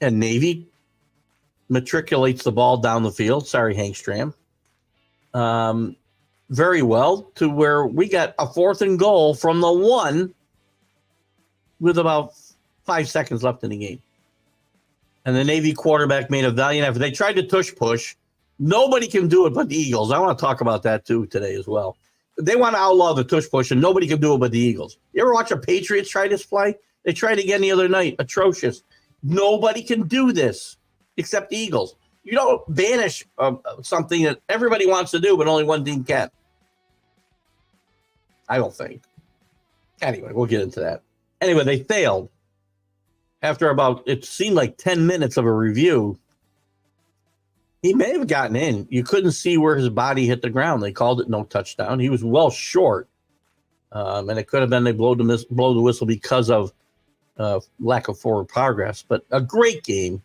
And Navy matriculates the ball down the field. Sorry, Hank Stram. Very well, to where we got a 4th and goal from the 1 with about 5 seconds left in the game. And the Navy quarterback made a valiant effort. They tried to tush push. Nobody can do it but the Eagles. I want to talk about that too today as well. They want to outlaw the tush push, and nobody can do it but the Eagles. You ever watch a Patriots try this play? They tried again the other night. Atrocious. Nobody can do this except the Eagles. You don't banish something that everybody wants to do, but only one team can. I don't think. Anyway, we'll get into that. Anyway, they failed. After about, it seemed like 10 minutes of a review, he may have gotten in. You couldn't see where his body hit the ground. They called it no touchdown. He was well short. And it could have been they blow the whistle because of lack of forward progress. But a great game.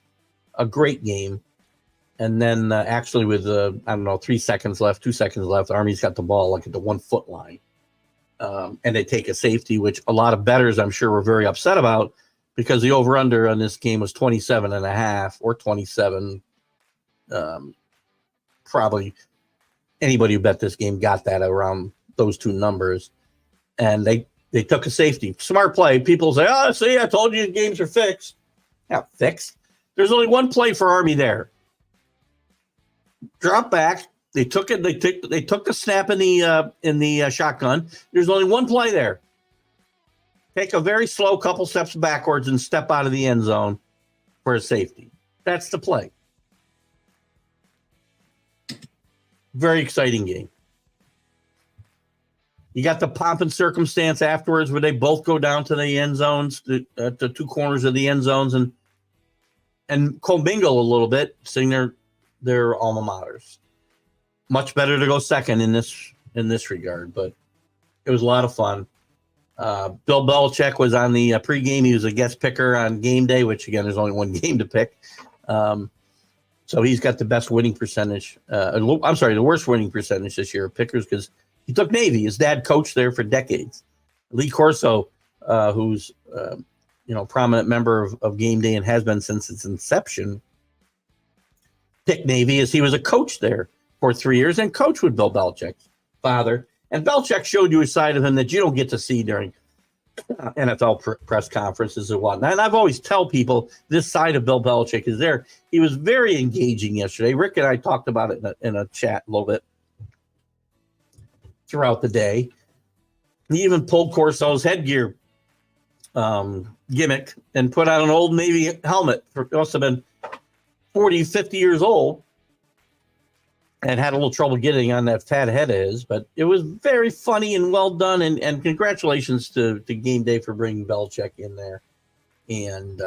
And then actually with, 3 seconds left, 2 seconds left, Army's got the ball like at the 1 foot line. And they take a safety, which a lot of bettors, I'm sure, were very upset about, because the over-under on this game was 27.5 or 27. Probably anybody who bet this game got that around those two numbers. And they took a safety. Smart play. People say, see, I told you the games are fixed. Yeah, fixed. There's only one play for Army there. Drop back. They took it. They took the snap in the shotgun. There's only one play there. Take a very slow couple steps backwards and step out of the end zone for a safety. That's the play. Very exciting game. You got the pomp and circumstance afterwards where they both go down to the end zones, the two corners of the end zones, and commingle a little bit, sing their alma maters. Much better to go second in this regard, but it was a lot of fun. Bill Belichick was on the pregame. He was a guest picker on game day, which again, there's only one game to pick. So he's got the best winning percentage. The worst winning percentage this year of pickers, because he took Navy. His dad coached there for decades. Lee Corso, who's prominent member of game day and has been since its inception, picked Navy as he was a coach there for 3 years and coached with Bill Belichick's father. And Belichick showed you a side of him that you don't get to see during NFL press conferences and whatnot. And I've always tell people this side of Bill Belichick is there. He was very engaging yesterday. Rick and I talked about it in a chat a little bit throughout the day. He even pulled Corso's headgear gimmick and put on an old Navy helmet. It must have been 40, 50 years old, and had a little trouble getting on that fat head of his. But it was very funny and well done. And congratulations to Game Day for bringing Belichick in there and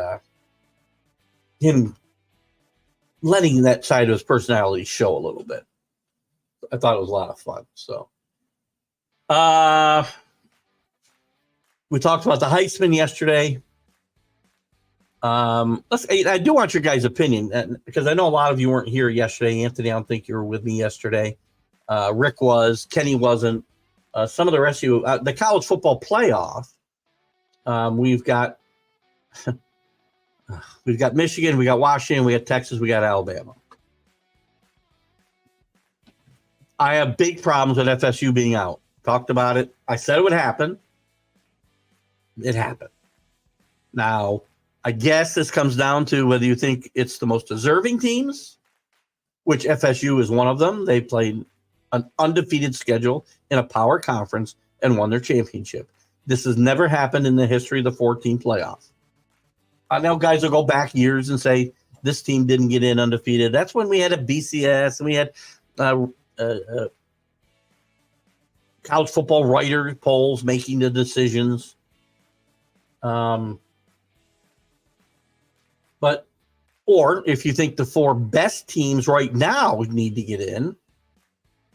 him letting that side of his personality show a little bit. I thought it was a lot of fun. So, we talked about the Heisman yesterday. I do want your guys' opinion because I know a lot of you weren't here yesterday. Anthony, I don't think you were with me yesterday. Rick was, Kenny wasn't. Some of the rest of you, the college football playoff. We've got Michigan, we got Washington, we got Texas, we got Alabama. I have big problems with FSU being out. Talked about it. I said it would happen. It happened. Now, I guess this comes down to whether you think it's the most deserving teams, which FSU is one of them. They played an undefeated schedule in a power conference and won their championship. This has never happened in the history of the 14 playoff. I know guys will go back years and say this team didn't get in undefeated. That's when we had a BCS and we had college football writer polls making the decisions. Or if you think the four best teams right now need to get in,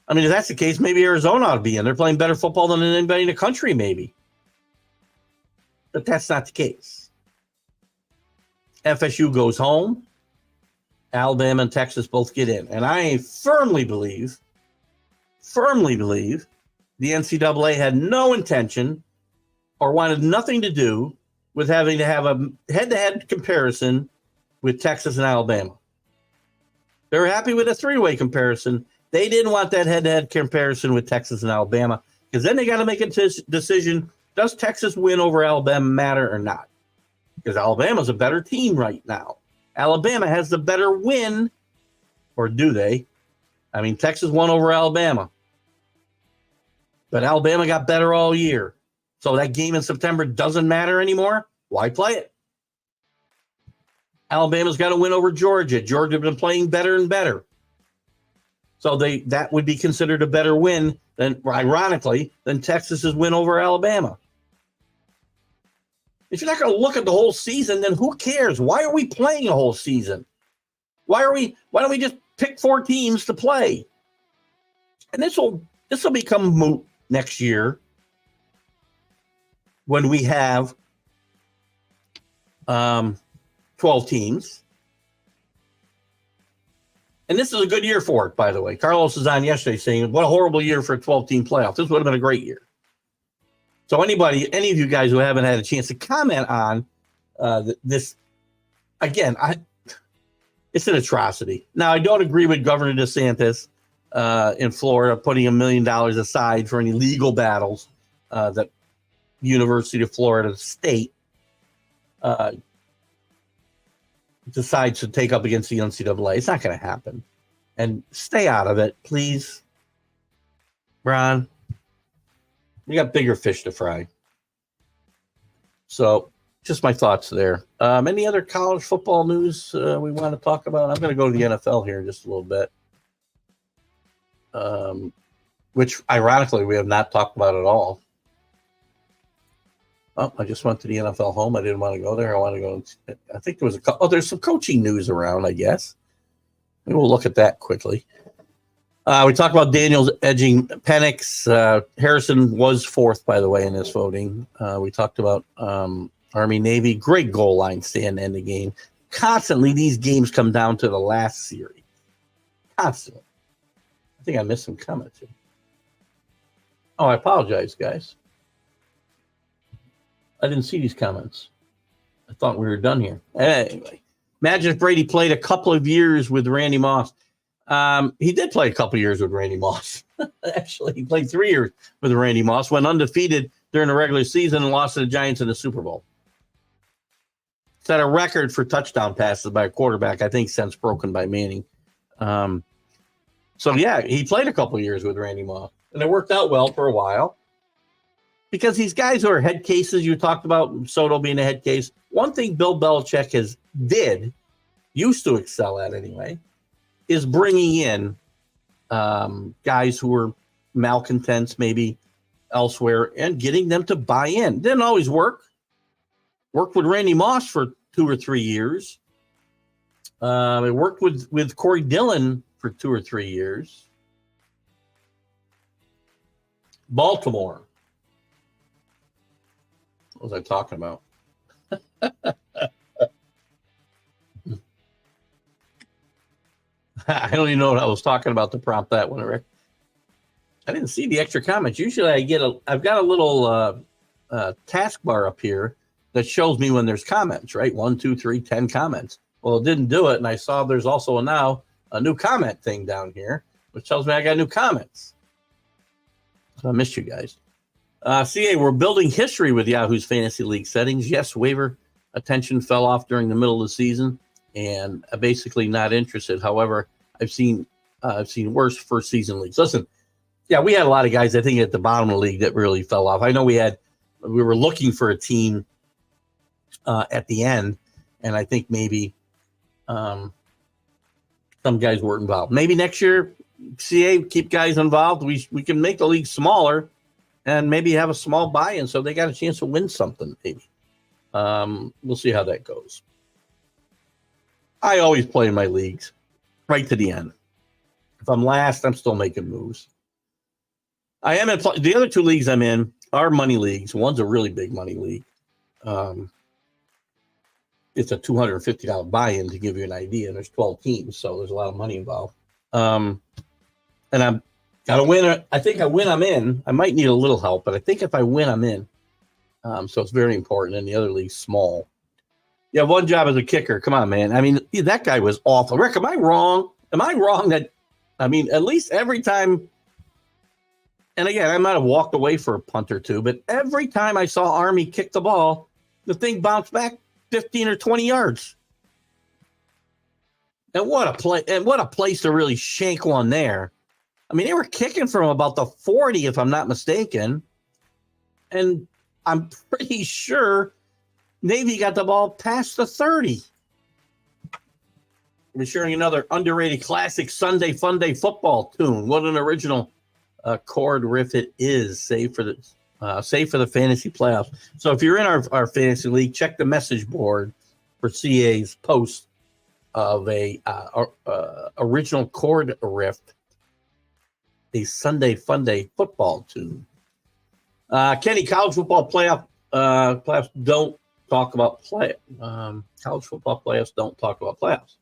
I mean, if that's the case, maybe Arizona ought to be in. They're playing better football than anybody in the country, maybe. But that's not the case. FSU goes home. Alabama and Texas both get in. And I firmly believe the NCAA had no intention or wanted nothing to do with having to have a head-to-head comparison with Texas and Alabama. They were happy with a three-way comparison. They didn't want that head-to-head comparison with Texas and Alabama because then they got to make a decision, does Texas win over Alabama matter or not? Because Alabama's a better team right now. Alabama has the better win, or do they? I mean, Texas won over Alabama. But Alabama got better all year. So that game in September doesn't matter anymore. Why play it? Alabama's got to win over Georgia. Georgia's been playing better and better. So that would be considered a better win than, ironically, than Texas's win over Alabama. If you're not going to look at the whole season, then who cares? Why are we playing a whole season? Why don't we just pick four teams to play? And this will become moot next year when we have 12 teams. And this is a good year for it, by the way. Carlos was on yesterday saying, what a horrible year for a 12-team playoff. This would have been a great year. So any of you guys who haven't had a chance to comment on this, again, it's an atrocity. Now, I don't agree with Governor DeSantis in Florida putting $1 million aside for any legal battles that University of Florida State decides to take up against the NCAA. It's not going to happen. And stay out of it, please. Ron, we got bigger fish to fry. So just my thoughts there. Any other college football news we want to talk about? I'm going to go to the NFL here in just a little bit, which ironically we have not talked about at all. Oh, I just went to the NFL home. I didn't want to go there. I want to go. I think there was there's some coaching news around, I guess. Maybe we'll look at that quickly. We talked about Daniels edging Penix. Harrison was fourth, by the way, in this voting. We talked about Army Navy. Great goal line stand to end the game. Constantly, these games come down to the last series. Constantly. I think I missed some comments here. Oh, I apologize, guys. I didn't see these comments. I thought we were done here. Anyway, imagine if Brady played a couple of years with Randy Moss. He did play a couple of years with Randy Moss. Actually, he played 3 years with Randy Moss, went undefeated during the regular season and lost to the Giants in the Super Bowl. Set a record for touchdown passes by a quarterback, I think, since broken by Manning. So, yeah, he played a couple of years with Randy Moss, and it worked out well for a while. Because these guys who are head cases, you talked about Soto being a head case. One thing Bill Belichick used to excel at anyway, is bringing in guys who were malcontents maybe elsewhere and getting them to buy in. Didn't always work. Worked with Randy Moss for 2 or 3 years. It worked with Corey Dillon for 2 or 3 years. Baltimore. What was I talking about? I don't even know what I was talking about to prompt that one, Rick. I didn't see the extra comments. Usually I've got a little taskbar up here that shows me when there's comments, right? 1, 2, 3, 10 comments. Well, it didn't do it, and I saw there's also now a new comment thing down here, which tells me I got new comments. So I missed you guys. CA, we're building history with Yahoo's fantasy league settings. Yes, waiver attention fell off during the middle of the season, and basically not interested. However, I've seen worse first season leagues. Listen, yeah, we had a lot of guys, I think, at the bottom of the league that really fell off. I know we were looking for a team at the end, and I think maybe some guys weren't involved. Maybe next year, CA, keep guys involved. We can make the league smaller and maybe have a small buy-in so they got a chance to win something, maybe. We'll see how that goes. I always play in my leagues right to the end. If I'm last, I'm still making moves. I am in the other 2 leagues I'm in are money leagues. One's a really big money league. It's a $250 buy-in to give you an idea. There's 12 teams, so there's a lot of money involved. And I'm got to win. I think I win, I'm in. I might need a little help, but I think if I win, I'm in. So it's very important. And the other league's small. Yeah, one job as a kicker. Come on, man. I mean, that guy was awful. Rick, am I wrong? Am I wrong that, I mean, at least every time, and again, I might have walked away for a punt or two, but every time I saw Army kick the ball, the thing bounced back 15 or 20 yards. And what a play! And what a place to really shank one there. I mean, they were kicking from about the 40, if I'm not mistaken. And I'm pretty sure Navy got the ball past the 30. We're sharing another underrated classic Sunday Fun Day football tune. What an original chord riff it is, save for the fantasy playoffs. So if you're in our fantasy league, check the message board for CA's post of a original chord riff, a Sunday Fun Day football tune. Kenny, college football playoffs don't talk about college football playoffs don't talk about playoffs.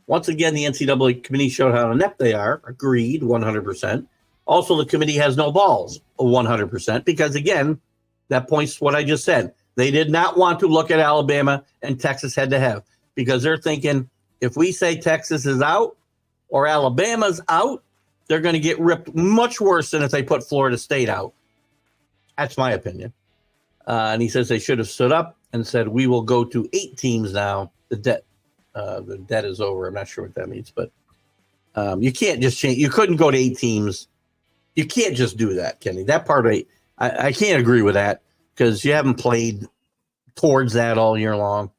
Once again, the NCAA committee showed how inept they are. Agreed, 100%. Also, the committee has no balls, 100%, because, again, that points to what I just said. They did not want to look at Alabama and Texas head-to-head because they're thinking if we say Texas is out or Alabama's out, they're going to get ripped much worse than if they put Florida State out. That's my opinion. And he says they should have stood up and said, we will go to 8 teams now. The debt is over. I'm not sure what that means, but you can't just change. You couldn't go to 8 teams. You can't just do that, Kenny. That part, I can't agree with that because you haven't played towards that all year long.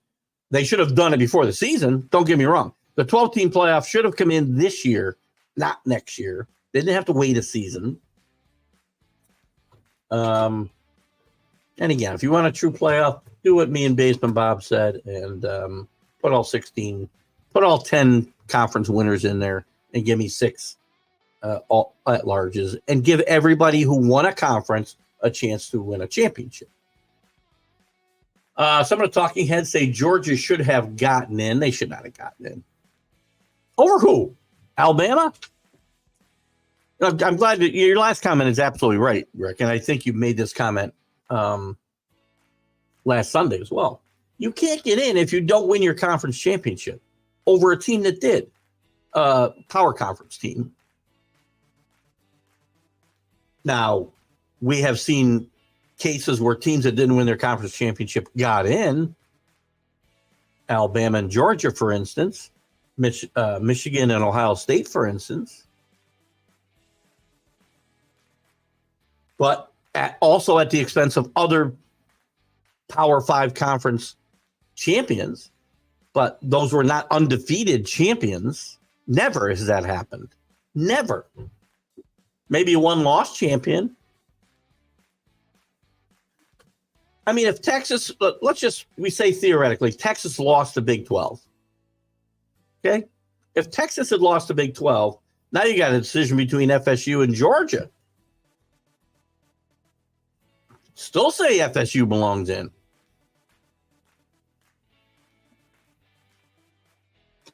They should have done it before the season. Don't get me wrong. The 12-team playoff should have come in this year, not next year. They didn't have to wait a season. And again, if you want a true playoff, do what me and Basement Bob said and put all 10 conference winners in there and give me 6 all at larges and give everybody who won a conference a chance to win a championship. Some of the talking heads say Georgia should have gotten in. They should not have gotten in. Over who? Alabama? I'm glad that your last comment is absolutely right, Rick. And I think you made this comment last Sunday as well. You can't get in if you don't win your conference championship over a team that did. Power conference team. Now, we have seen cases where teams that didn't win their conference championship got in. Alabama and Georgia, for instance. Michigan and Ohio State, for instance. But also at the expense of other Power 5 conference champions. But those were not undefeated champions. Never has that happened. Never. Maybe a one-loss champion. I mean, if Texas, we say theoretically, Texas lost the Big 12. Okay? If Texas had lost the Big 12, now you got a decision between FSU and Georgia. Still say FSU belongs in.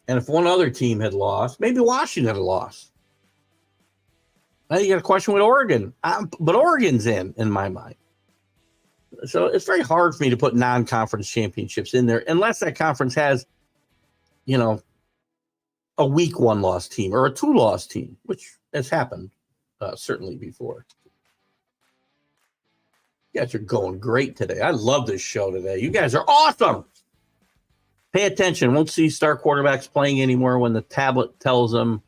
And if one other team had lost, maybe Washington had lost. Now you got a question with Oregon. But Oregon's in my mind. So it's very hard for me to put non-conference championships in there unless that conference has, a weak one-loss team or a two-loss team, which has happened certainly before. You guys are going great today. I love this show today. You guys are awesome. Pay attention. Won't see star quarterbacks playing anymore when the tablet tells them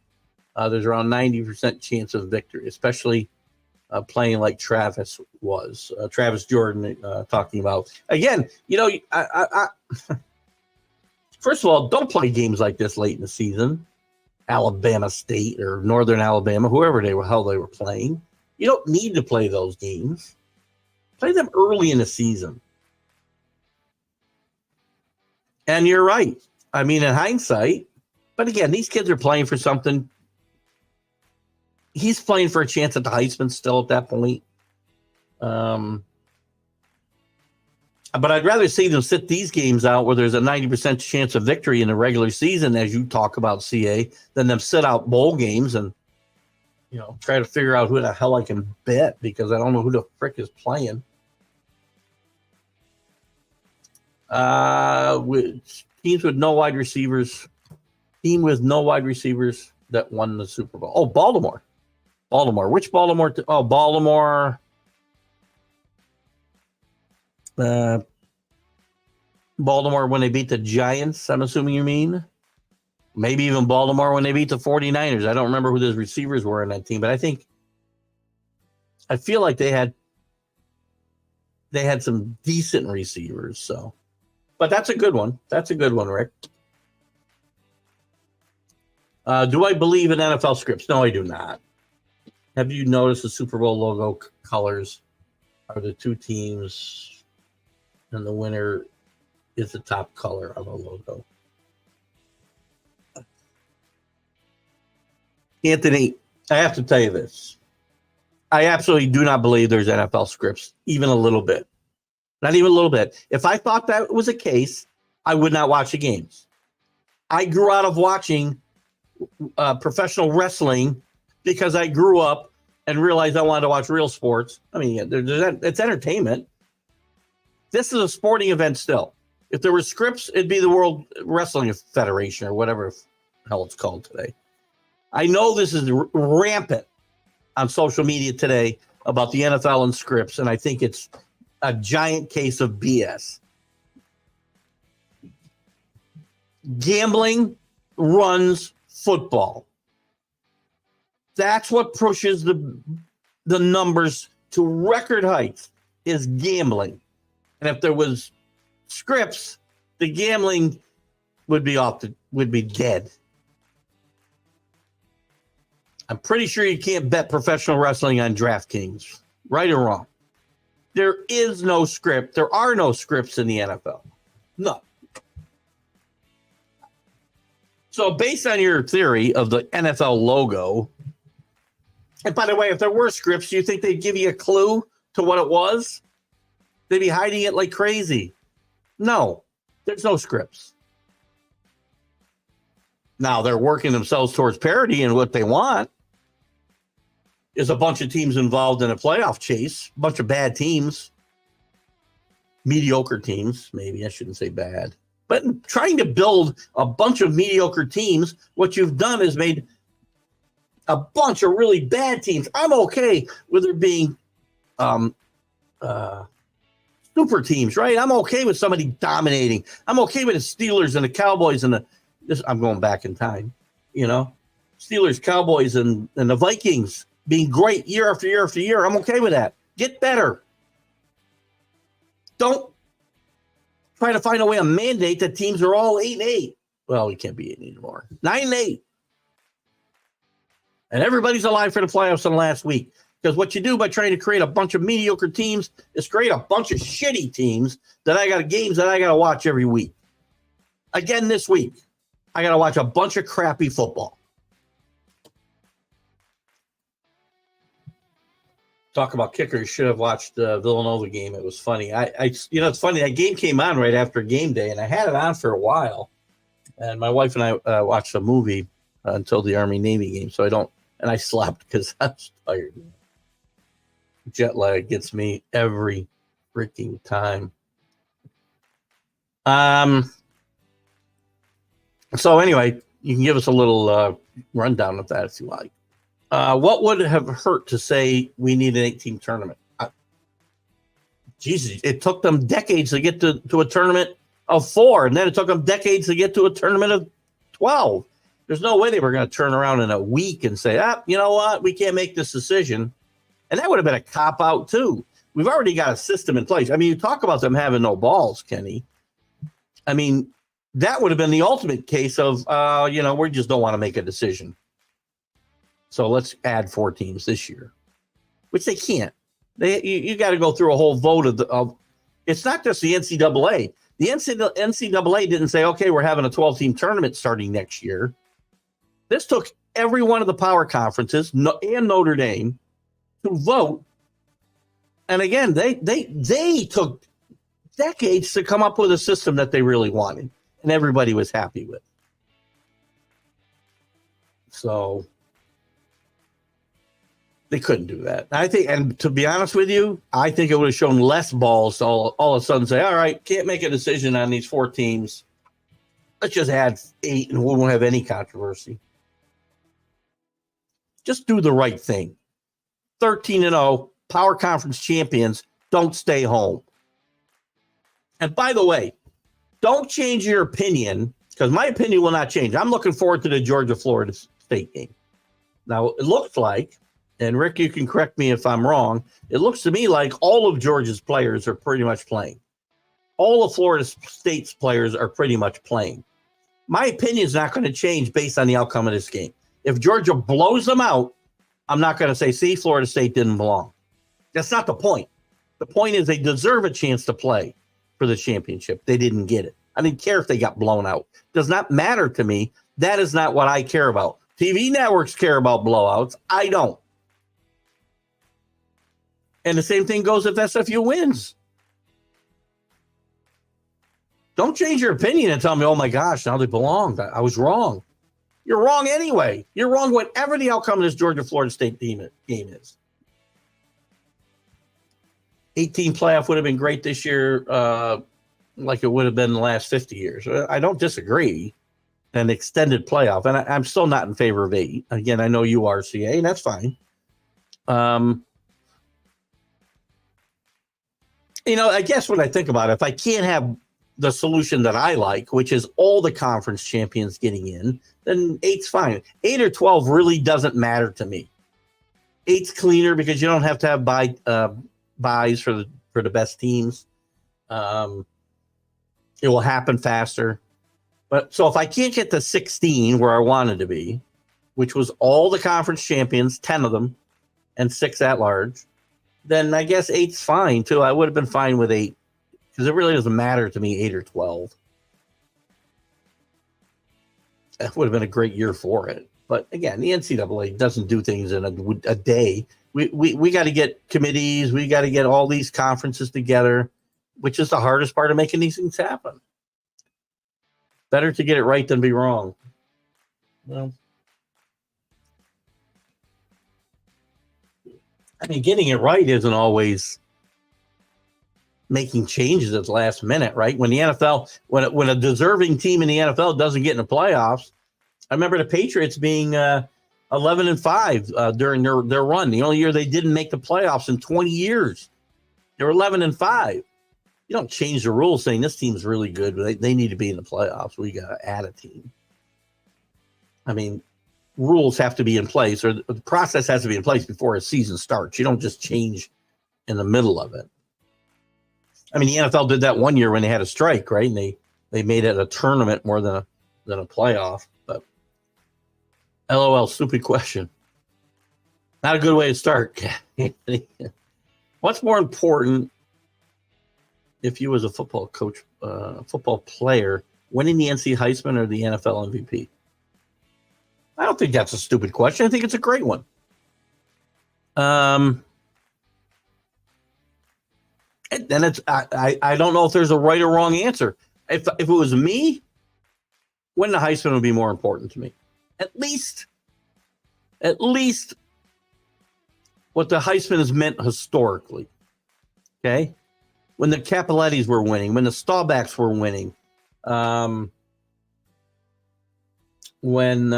there's around 90% chance of victory, especially playing like Travis was. Travis Jordan talking about. Again, I first of all, don't play games like this late in the season. Alabama State or Northern Alabama, whoever they were playing. You don't need to play those games. Play them early in the season. And you're right. I mean, in hindsight, but again, these kids are playing for something. He's playing for a chance at the Heisman still at that point. But I'd rather see them sit these games out where there's a 90% chance of victory in the regular season, as you talk about, CA, than them sit out bowl games and, try to figure out who the hell I can bet because I don't know who the frick is playing. With teams with no wide receivers, that won the Super Bowl. Oh, Baltimore. Which Baltimore? Baltimore. Baltimore when they beat the Giants, I'm assuming you mean. Maybe even Baltimore when they beat the 49ers. I don't remember who those receivers were in that team, but I feel like they had some decent receivers. So, but that's a good one. Rick. Do I believe in NFL scripts? No, I do not. Have you noticed the Super Bowl logo colors are the two teams, and the winner is the top color of the logo? Anthony, I have to tell you this. I absolutely do not believe there's NFL scripts, even a little bit. Not even a little bit. If I thought that was the case, I would not watch the games. I grew out of watching professional wrestling because I grew up and realized I wanted to watch real sports. I mean, it's entertainment. This is a sporting event still. If there were scripts, it'd be the World Wrestling Federation or whatever the hell it's called today. I know this is rampant on social media today about the NFL and scripts, and I think it's a giant case of BS. Gambling runs football. That's what pushes the numbers to record heights is gambling. And if there was scripts, the gambling would be dead. I'm pretty sure you can't bet professional wrestling on DraftKings, right or wrong. There is no script. There are no scripts in the NFL. No. So based on your theory of the NFL logo, and by the way, if there were scripts, do you think they'd give you a clue to what it was? They'd be hiding it like crazy. No, there's no scripts. Now they're working themselves towards parity, and what they want is a bunch of teams involved in a playoff chase, a bunch of bad teams. mediocre teams. Maybe I shouldn't say bad. But trying to build a bunch of mediocre teams, what you've done is made a bunch of really bad teams. I'm okay with there being super teams, right? I'm okay with somebody dominating. I'm okay with the Steelers and the Cowboys and I'm going back in time, Steelers, Cowboys, and the Vikings being great year after year after year. I'm okay with that. Get better. Don't try to find a way to mandate that teams are all 8-8. Well, we can't be 8 anymore. 9-8. And everybody's alive for the playoffs in the last week. Because what you do by trying to create a bunch of mediocre teams is create a bunch of shitty teams games that I got to watch every week. Again, this week, I got to watch a bunch of crappy football. Talk about kickers. Should have watched the Villanova game. It was funny. It's funny. That game came on right after game day, and I had it on for a while. And my wife and I watched a movie until the Army-Navy game, and I slept because I was tired. Jet lag gets me every freaking time. So anyway, you can give us a little rundown of that if you like. What would have hurt to say we need an 8-team tournament? Jesus, it took them decades to get to a tournament of 4, and then it took them decades to get to a tournament of 12. There's no way they were going to turn around in a week and say, you know what? We can't make this decision. And that would have been a cop-out, too. We've already got a system in place. I mean, you talk about them having no balls, Kenny. I mean, that would have been the ultimate case of, we just don't want to make a decision. So let's add 4 teams this year, which they can't. You got to go through a whole vote of it's not just the NCAA. The NCAA didn't say, okay, we're having a 12-team tournament starting next year. This took every one of the power conferences and Notre Dame to vote. And again, they took decades to come up with a system that they really wanted, and everybody was happy with. So they couldn't do that. I think, and to be honest with you, I think it would have shown less balls to all of a sudden say, all right, can't make a decision on these 4 teams. Let's just add 8 and we won't have any controversy. Just do the right thing. 13-0, power conference champions don't stay home. And by the way, don't change your opinion, because my opinion will not change. I'm looking forward to the Georgia-Florida State game. Now, it looks like, and Rick, you can correct me if I'm wrong, it looks to me like all of Georgia's players are pretty much playing. All of Florida State's players are pretty much playing. My opinion is not going to change based on the outcome of this game. If Georgia blows them out, I'm not going to say, see, Florida State didn't belong. That's not the point. The point is they deserve a chance to play for the championship. They didn't get it. I didn't care if they got blown out. Does not matter to me. That is not what I care about. TV networks care about blowouts. I don't. And the same thing goes if SFU wins. Don't change your opinion and tell me, oh my gosh, now they belong. I was wrong. You're wrong anyway. You're wrong whatever the outcome of this Georgia-Florida State game is. 18 playoff would have been great this year, like it would have been the last 50 years. I don't disagree. An extended playoff, and I'm still not in favor of 8. Again, I know you are, CA, and that's fine. I guess when I think about it, if I can't have the solution that I like, which is all the conference champions getting in, then 8's fine. 8 or 12 really doesn't matter to me. 8's cleaner because you don't have to have buys for the best teams. It will happen faster. But so if I can't get to 16 where I wanted to be, which was all the conference champions, 10 of them, and 6 at large, then I guess 8's fine too. I would have been fine with 8 because it really doesn't matter to me, 8 or 12. That would have been a great year for it. But again, the NCAA doesn't do things in a day. We got to get committees. We got to get all these conferences together, which is the hardest part of making these things happen. Better to get it right than be wrong. Well, I mean, getting it right isn't always making changes at the last minute, right? When the NFL, when a deserving team in the NFL doesn't get in the playoffs, I remember the Patriots being 11-5 during their run. The only year they didn't make the playoffs in 20 years. They were 11-5. You don't change the rules saying this team's really good, but they need to be in the playoffs. We got to add a team. I mean, rules have to be in place, or the process has to be in place before a season starts. You don't just change in the middle of it. I mean, the NFL did that one year when they had a strike, right? And they made it a tournament more than a playoff. But LOL, stupid question. Not a good way to start. What's more important if you was a football coach, football player, winning the NC Heisman or the NFL MVP? I don't think that's a stupid question. I think it's a great one. And it's I don't know if there's a right or wrong answer. If it was me, winning the Heisman would be more important to me. At least what the Heisman has meant historically. Okay? When the Cappellettis were winning, when the Staubachs were winning, when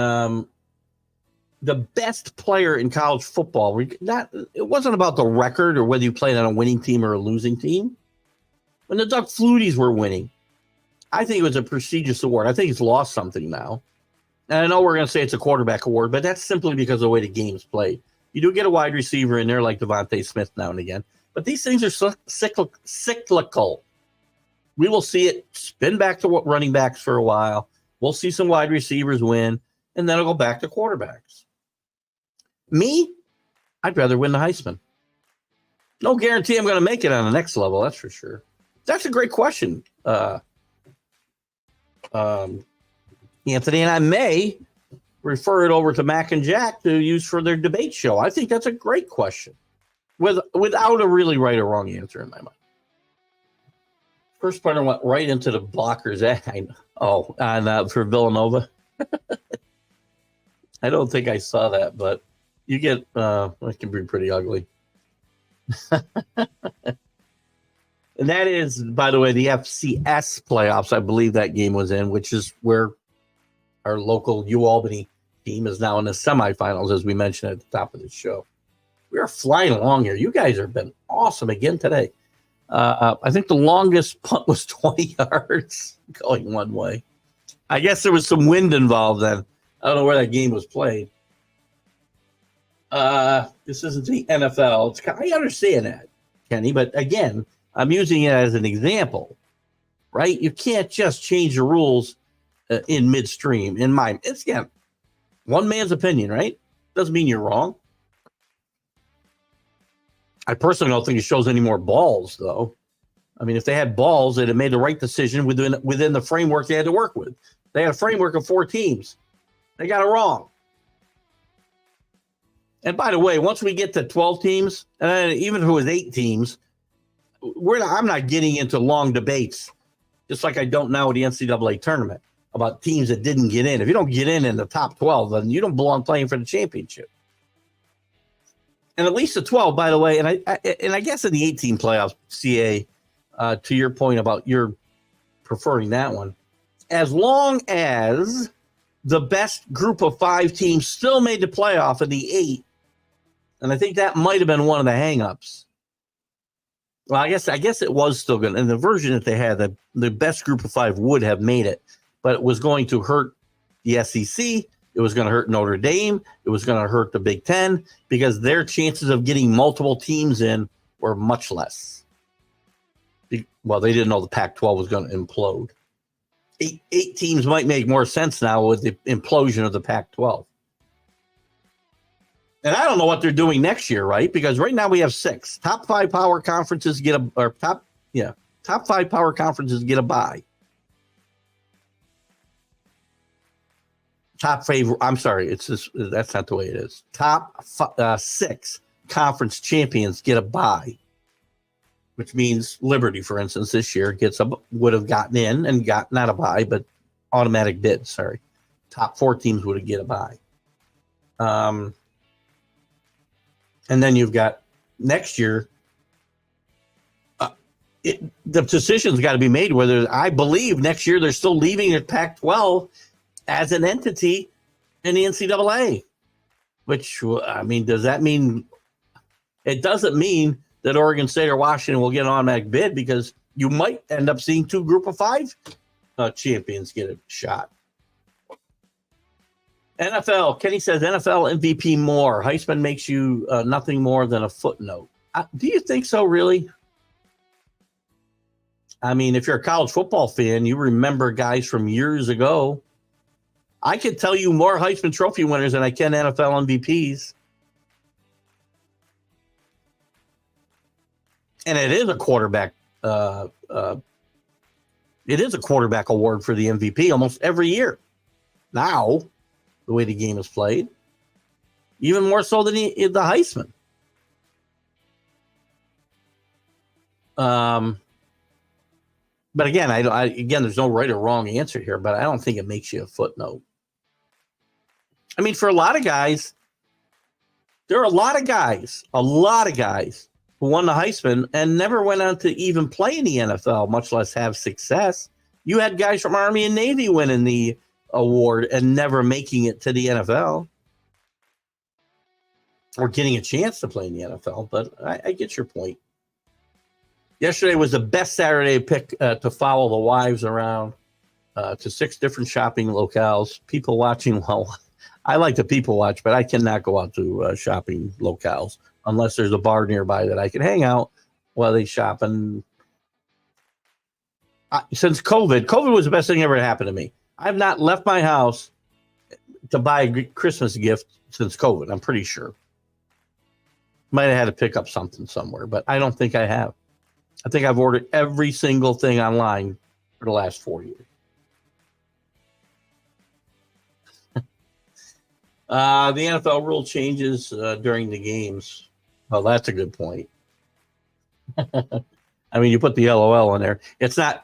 the best player in college football, it wasn't about the record or whether you played on a winning team or a losing team. When the Doug Flutys were winning, I think it was a prestigious award. I think it's lost something now. And I know we're going to say it's a quarterback award, but that's simply because of the way the game's played. You do get a wide receiver in there like Devontae Smith now and again, but these things are cyclical. We will see it spin back to running backs for a while. We'll see some wide receivers win, and then it'll go back to quarterbacks. Me, I'd rather win the Heisman. No guarantee I'm going to make it on the next level, that's for sure. That's a great question, Anthony, and I may refer it over to Mac and Jack to use for their debate show. I think that's a great question without a really right or wrong answer in my mind. First partner went right into the blockers. For Villanova. I don't think I saw that, but you get it can be pretty ugly. And that is, by the way, the FCS playoffs. I believe that game was in, which is where our local UAlbany team is now in the semifinals, as we mentioned at the top of the show. We are flying along here. You guys have been awesome again today. I think the longest punt was 20 yards going one way. I guess there was some wind involved then. I don't know where that game was played. This isn't the NFL. I understand that, Kenny, but again, I'm using it as an example, right? You can't just change the rules in midstream. It's again, one man's opinion, right? Doesn't mean you're wrong. I personally don't think it shows any more balls, though. I mean, if they had balls, they'd have made the right decision within the framework they had to work with. They had a framework of 4 teams. They got it wrong. And by the way, once we get to 12 teams, and even if it was 8 teams, I'm not getting into long debates, just like I don't now with the NCAA tournament, about teams that didn't get in. If you don't get in the top 12, then you don't belong playing for the championship. And at least the 12, by the way, and I guess in the 18 playoffs, CA, to your point about your preferring that one, as long as the best group of 5 teams still made the playoff in the 8, and I think that might have been one of the hangups. Well, I guess it was still good. And the version that they had, the best group of 5 would have made it, but it was going to hurt the SEC. It was going to hurt Notre Dame. It was going to hurt the Big Ten because their chances of getting multiple teams in were much less. Well, they didn't know the Pac-12 was going to implode. Eight teams might make more sense now with the implosion of the Pac-12. And I don't know what they're doing next year, right? Because right now we have 6. Top 5 power conferences top 5 power conferences get a bye. That's not the way it is. Top 6 conference champions get a bye, which means Liberty, for instance, this year would have gotten in and got not a bye, but automatic bid. Sorry, top 4 teams would have get a bye. And then you've got next year. the decision's got to be made whether I believe next year they're still leaving the Pac-12 as an entity in the NCAA. Which, I mean, does that mean it doesn't mean that Oregon State or Washington will get an automatic bid, because you might end up seeing 2 Group of 5 champions get a shot. NFL, Kenny says NFL MVP more. Heisman makes you nothing more than a footnote. Do you think so, really? I mean, if you're a college football fan, you remember guys from years ago. I could tell you more Heisman Trophy winners than I can NFL MVPs. And it is a quarterback. It is a quarterback award for the MVP almost every year. Now, the way the game is played, even more so than the Heisman. But again, again, there's no right or wrong answer here, but I don't think it makes you a footnote. I mean, for a lot of guys, there are a lot of guys who won the Heisman and never went on to even play in the NFL, much less have success. You had guys from Army and Navy winning the award and never making it to the NFL or getting a chance to play in the NFL, but I get your point. Yesterday was the best Saturday pick to follow the wives around to 6 different shopping locales. People watching, well, I like to people watch, but I cannot go out to shopping locales unless there's a bar nearby that I can hang out while they shop. And since COVID was the best thing ever happened to me. I've not left my house to buy a Christmas gift since COVID, I'm pretty sure. Might have had to pick up something somewhere, but I don't think I have. I think I've ordered every single thing online for the last 4 years. The NFL rule changes during the games. Well, that's a good point. I mean, you put the LOL in there. It's not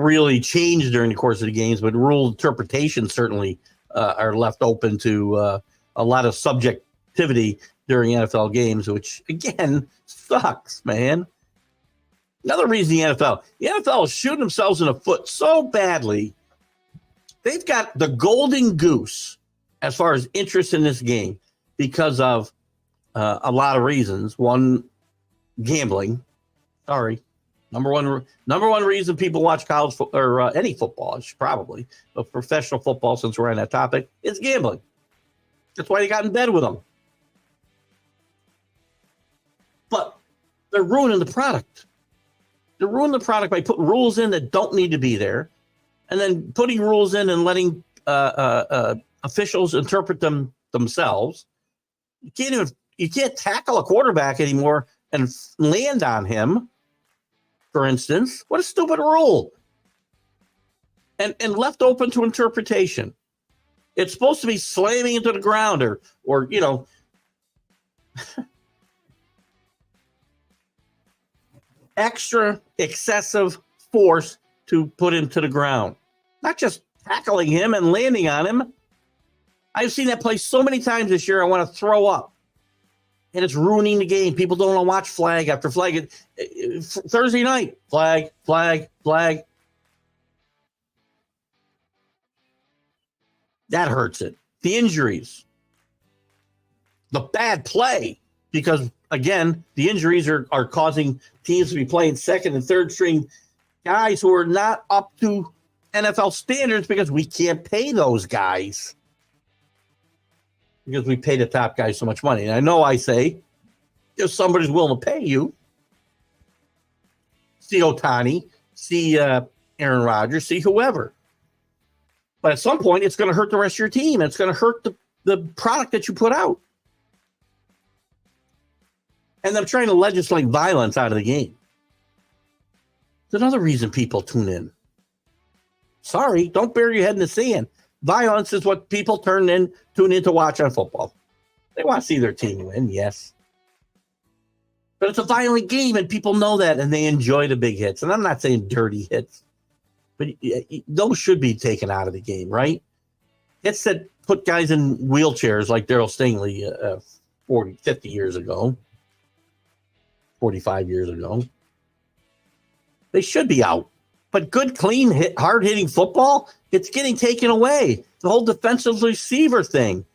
really changed during the course of the games, but rule interpretations certainly are left open to a lot of subjectivity during NFL games, which, again, sucks, man. Another reason the NFL is shooting themselves in the foot so badly. They've got the golden goose as far as interest in this game because of a lot of reasons. One, gambling. Sorry. Number one reason people watch college or any football, probably, but professional football, since we're on that topic, is gambling. That's why they got in bed with them. But they're ruining the product. They're ruining the product by putting rules in that don't need to be there, and then putting rules in and letting officials interpret them themselves. You can't tackle a quarterback anymore and land on him, for instance. What a stupid rule. And left open to interpretation. It's supposed to be slamming into the ground or you know, extra excessive force to put him to the ground. Not just tackling him and landing on him. I've seen that play so many times this year, I want to throw up. And it's ruining the game. People don't want to watch flag after flag. Thursday night, flag, flag, flag. That hurts it. The injuries. The bad play. Because, again, the injuries are causing teams to be playing second and third string guys who are not up to NFL standards because we can't pay those guys. Because we pay the top guys so much money. And I know I say, if somebody's willing to pay you, see Ohtani, see Aaron Rodgers, see whoever. But at some point, it's going to hurt the rest of your team. It's going to hurt the product that you put out. And they're trying to legislate violence out of the game. It's another reason people tune in. Sorry, don't bury your head in the sand. Violence is what people tune in to watch on football. They want to see their team win, yes. But it's a violent game, and people know that, and they enjoy the big hits. And I'm not saying dirty hits, but those should be taken out of the game, right? Hits that put guys in wheelchairs like Darryl Stingley 50 years ago, 45 years ago. They should be out. But good, clean, hard-hitting football, it's getting taken away. The whole defensive receiver thing.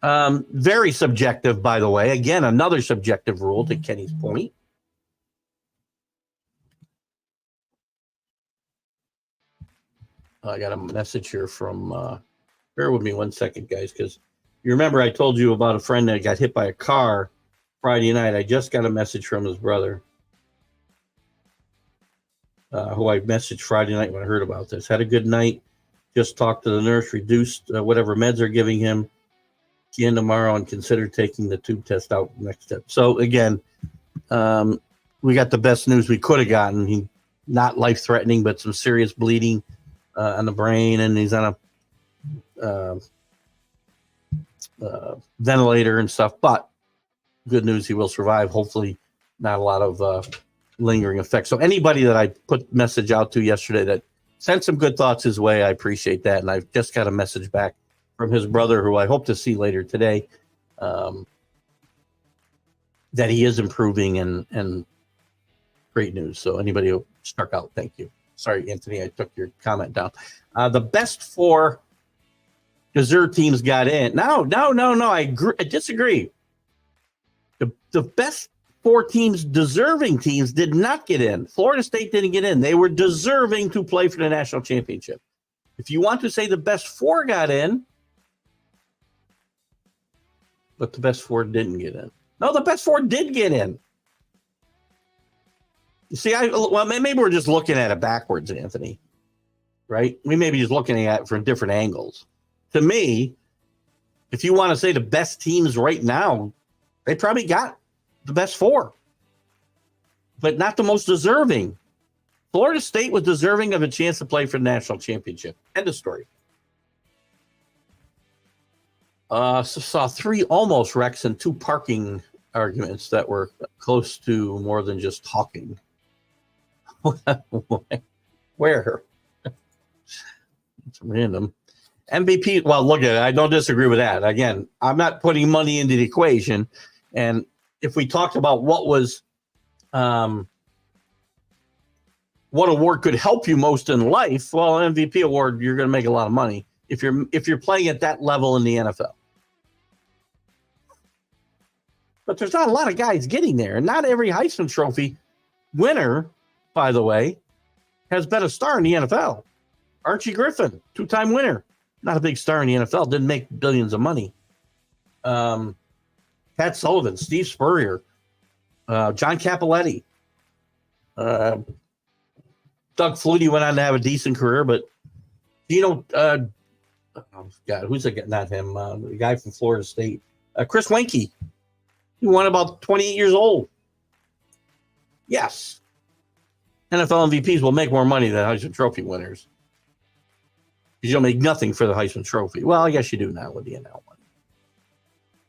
Very subjective, by the way. Again, another subjective rule to Kenny's point. I got a message here from, bear with me one second, guys, because you remember I told you about a friend that got hit by a car Friday night. I just got a message from his brother, who I messaged Friday night when I heard about this. Had a good night. Just talked to the nurse, reduced whatever meds they're giving him. Again tomorrow, and consider taking the tube test out next step. So again, we got the best news we could have gotten. He not life-threatening, but some serious bleeding on the brain, and he's on a ventilator and stuff. But good news, he will survive. Hopefully, not a lot of lingering effects. So anybody that I put message out to yesterday that sent some good thoughts his way, I appreciate that. And I've just got a message back from his brother, who I hope to see later today, that he is improving, and great news. So anybody who struck out, thank you. Sorry, Anthony, I took your comment down. The best 4 dessert teams got in. No, I disagree. The best 4 teams, deserving teams, did not get in. Florida State didn't get in. They were deserving to play for the national championship. If you want to say the best 4 got in, but the best 4 didn't get in. No, the best 4 did get in. You see, maybe we're just looking at it backwards, Anthony, right? We may be just looking at it from different angles. To me, if you want to say the best teams right now, they probably got the best 4, but not the most deserving. Florida State was deserving of a chance to play for the national championship. End of story. Saw 3 almost wrecks and 2 parking arguments that were close to more than just talking. Where? It's random. MVP, well, look at it. I don't disagree with that. Again, I'm not putting money into the equation. And if we talked about what was, what award could help you most in life, well, MVP award, you're going to make a lot of money if you're playing at that level in the NFL. But there's not a lot of guys getting there. And not every Heisman Trophy winner, by the way, has been a star in the NFL. Archie Griffin, 2-time winner. Not a big star in the NFL. Didn't make billions of money. Pat Sullivan, Steve Spurrier, John Cappelletti. Doug Flutie went on to have a decent career, but God, who's the guy? Not him. The guy from Florida State, Chris Weinke. He won about 28 years old. Yes, NFL MVPs will make more money than Heisman Trophy winners. Because you'll make nothing for the Heisman Trophy. Well, I guess you do now with the NL one.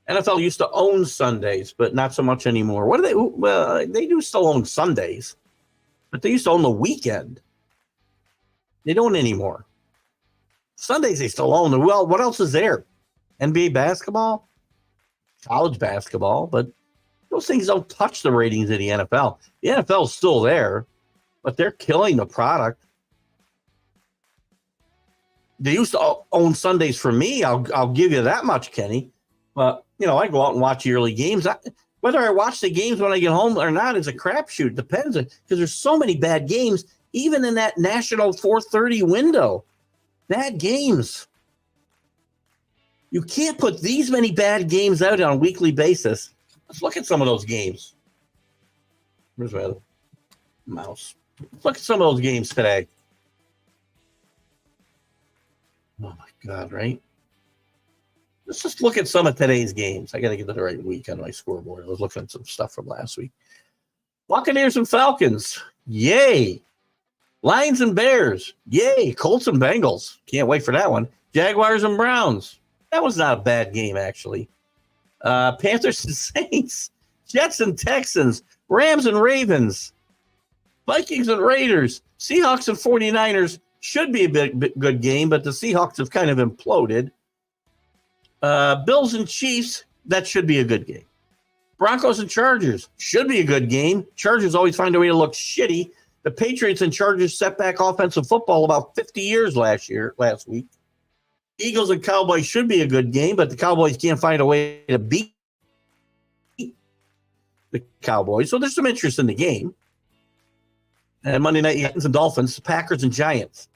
NFL used to own Sundays, but not so much anymore. What do they? Well, they do still own Sundays, but they used to own the weekend. They don't anymore. Sundays they still own. Well, what else is there? NBA basketball, college basketball, but those things don't touch the ratings of the NFL. The NFL is still there, but they're killing the product. They used to own Sundays for me. I'll give you that much, Kenny. But, I go out and watch yearly games. Whether I watch the games when I get home or not is a crapshoot. Depends, because there's so many bad games, even in that national 4:30 window. Bad games. You can't put these many bad games out on a weekly basis. Let's look at some of those games. Where's my other mouse? Let's look at some of those games today. Oh, my God, right? Let's just look at some of today's games. I got to get to the right week on my scoreboard. I was looking at some stuff from last week. Buccaneers and Falcons. Yay. Lions and Bears. Yay. Colts and Bengals. Can't wait for that one. Jaguars and Browns. That was not a bad game, actually. Panthers and Saints. Jets and Texans. Rams and Ravens. Vikings and Raiders. Seahawks and 49ers. Should be a good game, but the Seahawks have kind of imploded. Bills and Chiefs, that should be a good game. Broncos and Chargers, should be a good game. Chargers always find a way to look shitty. The Patriots and Chargers set back offensive football about 50 years last week. Eagles and Cowboys should be a good game, but the Cowboys can't find a way to beat the Cowboys. So there's some interest in the game. And Monday night, Yankees and Dolphins, Packers and Giants.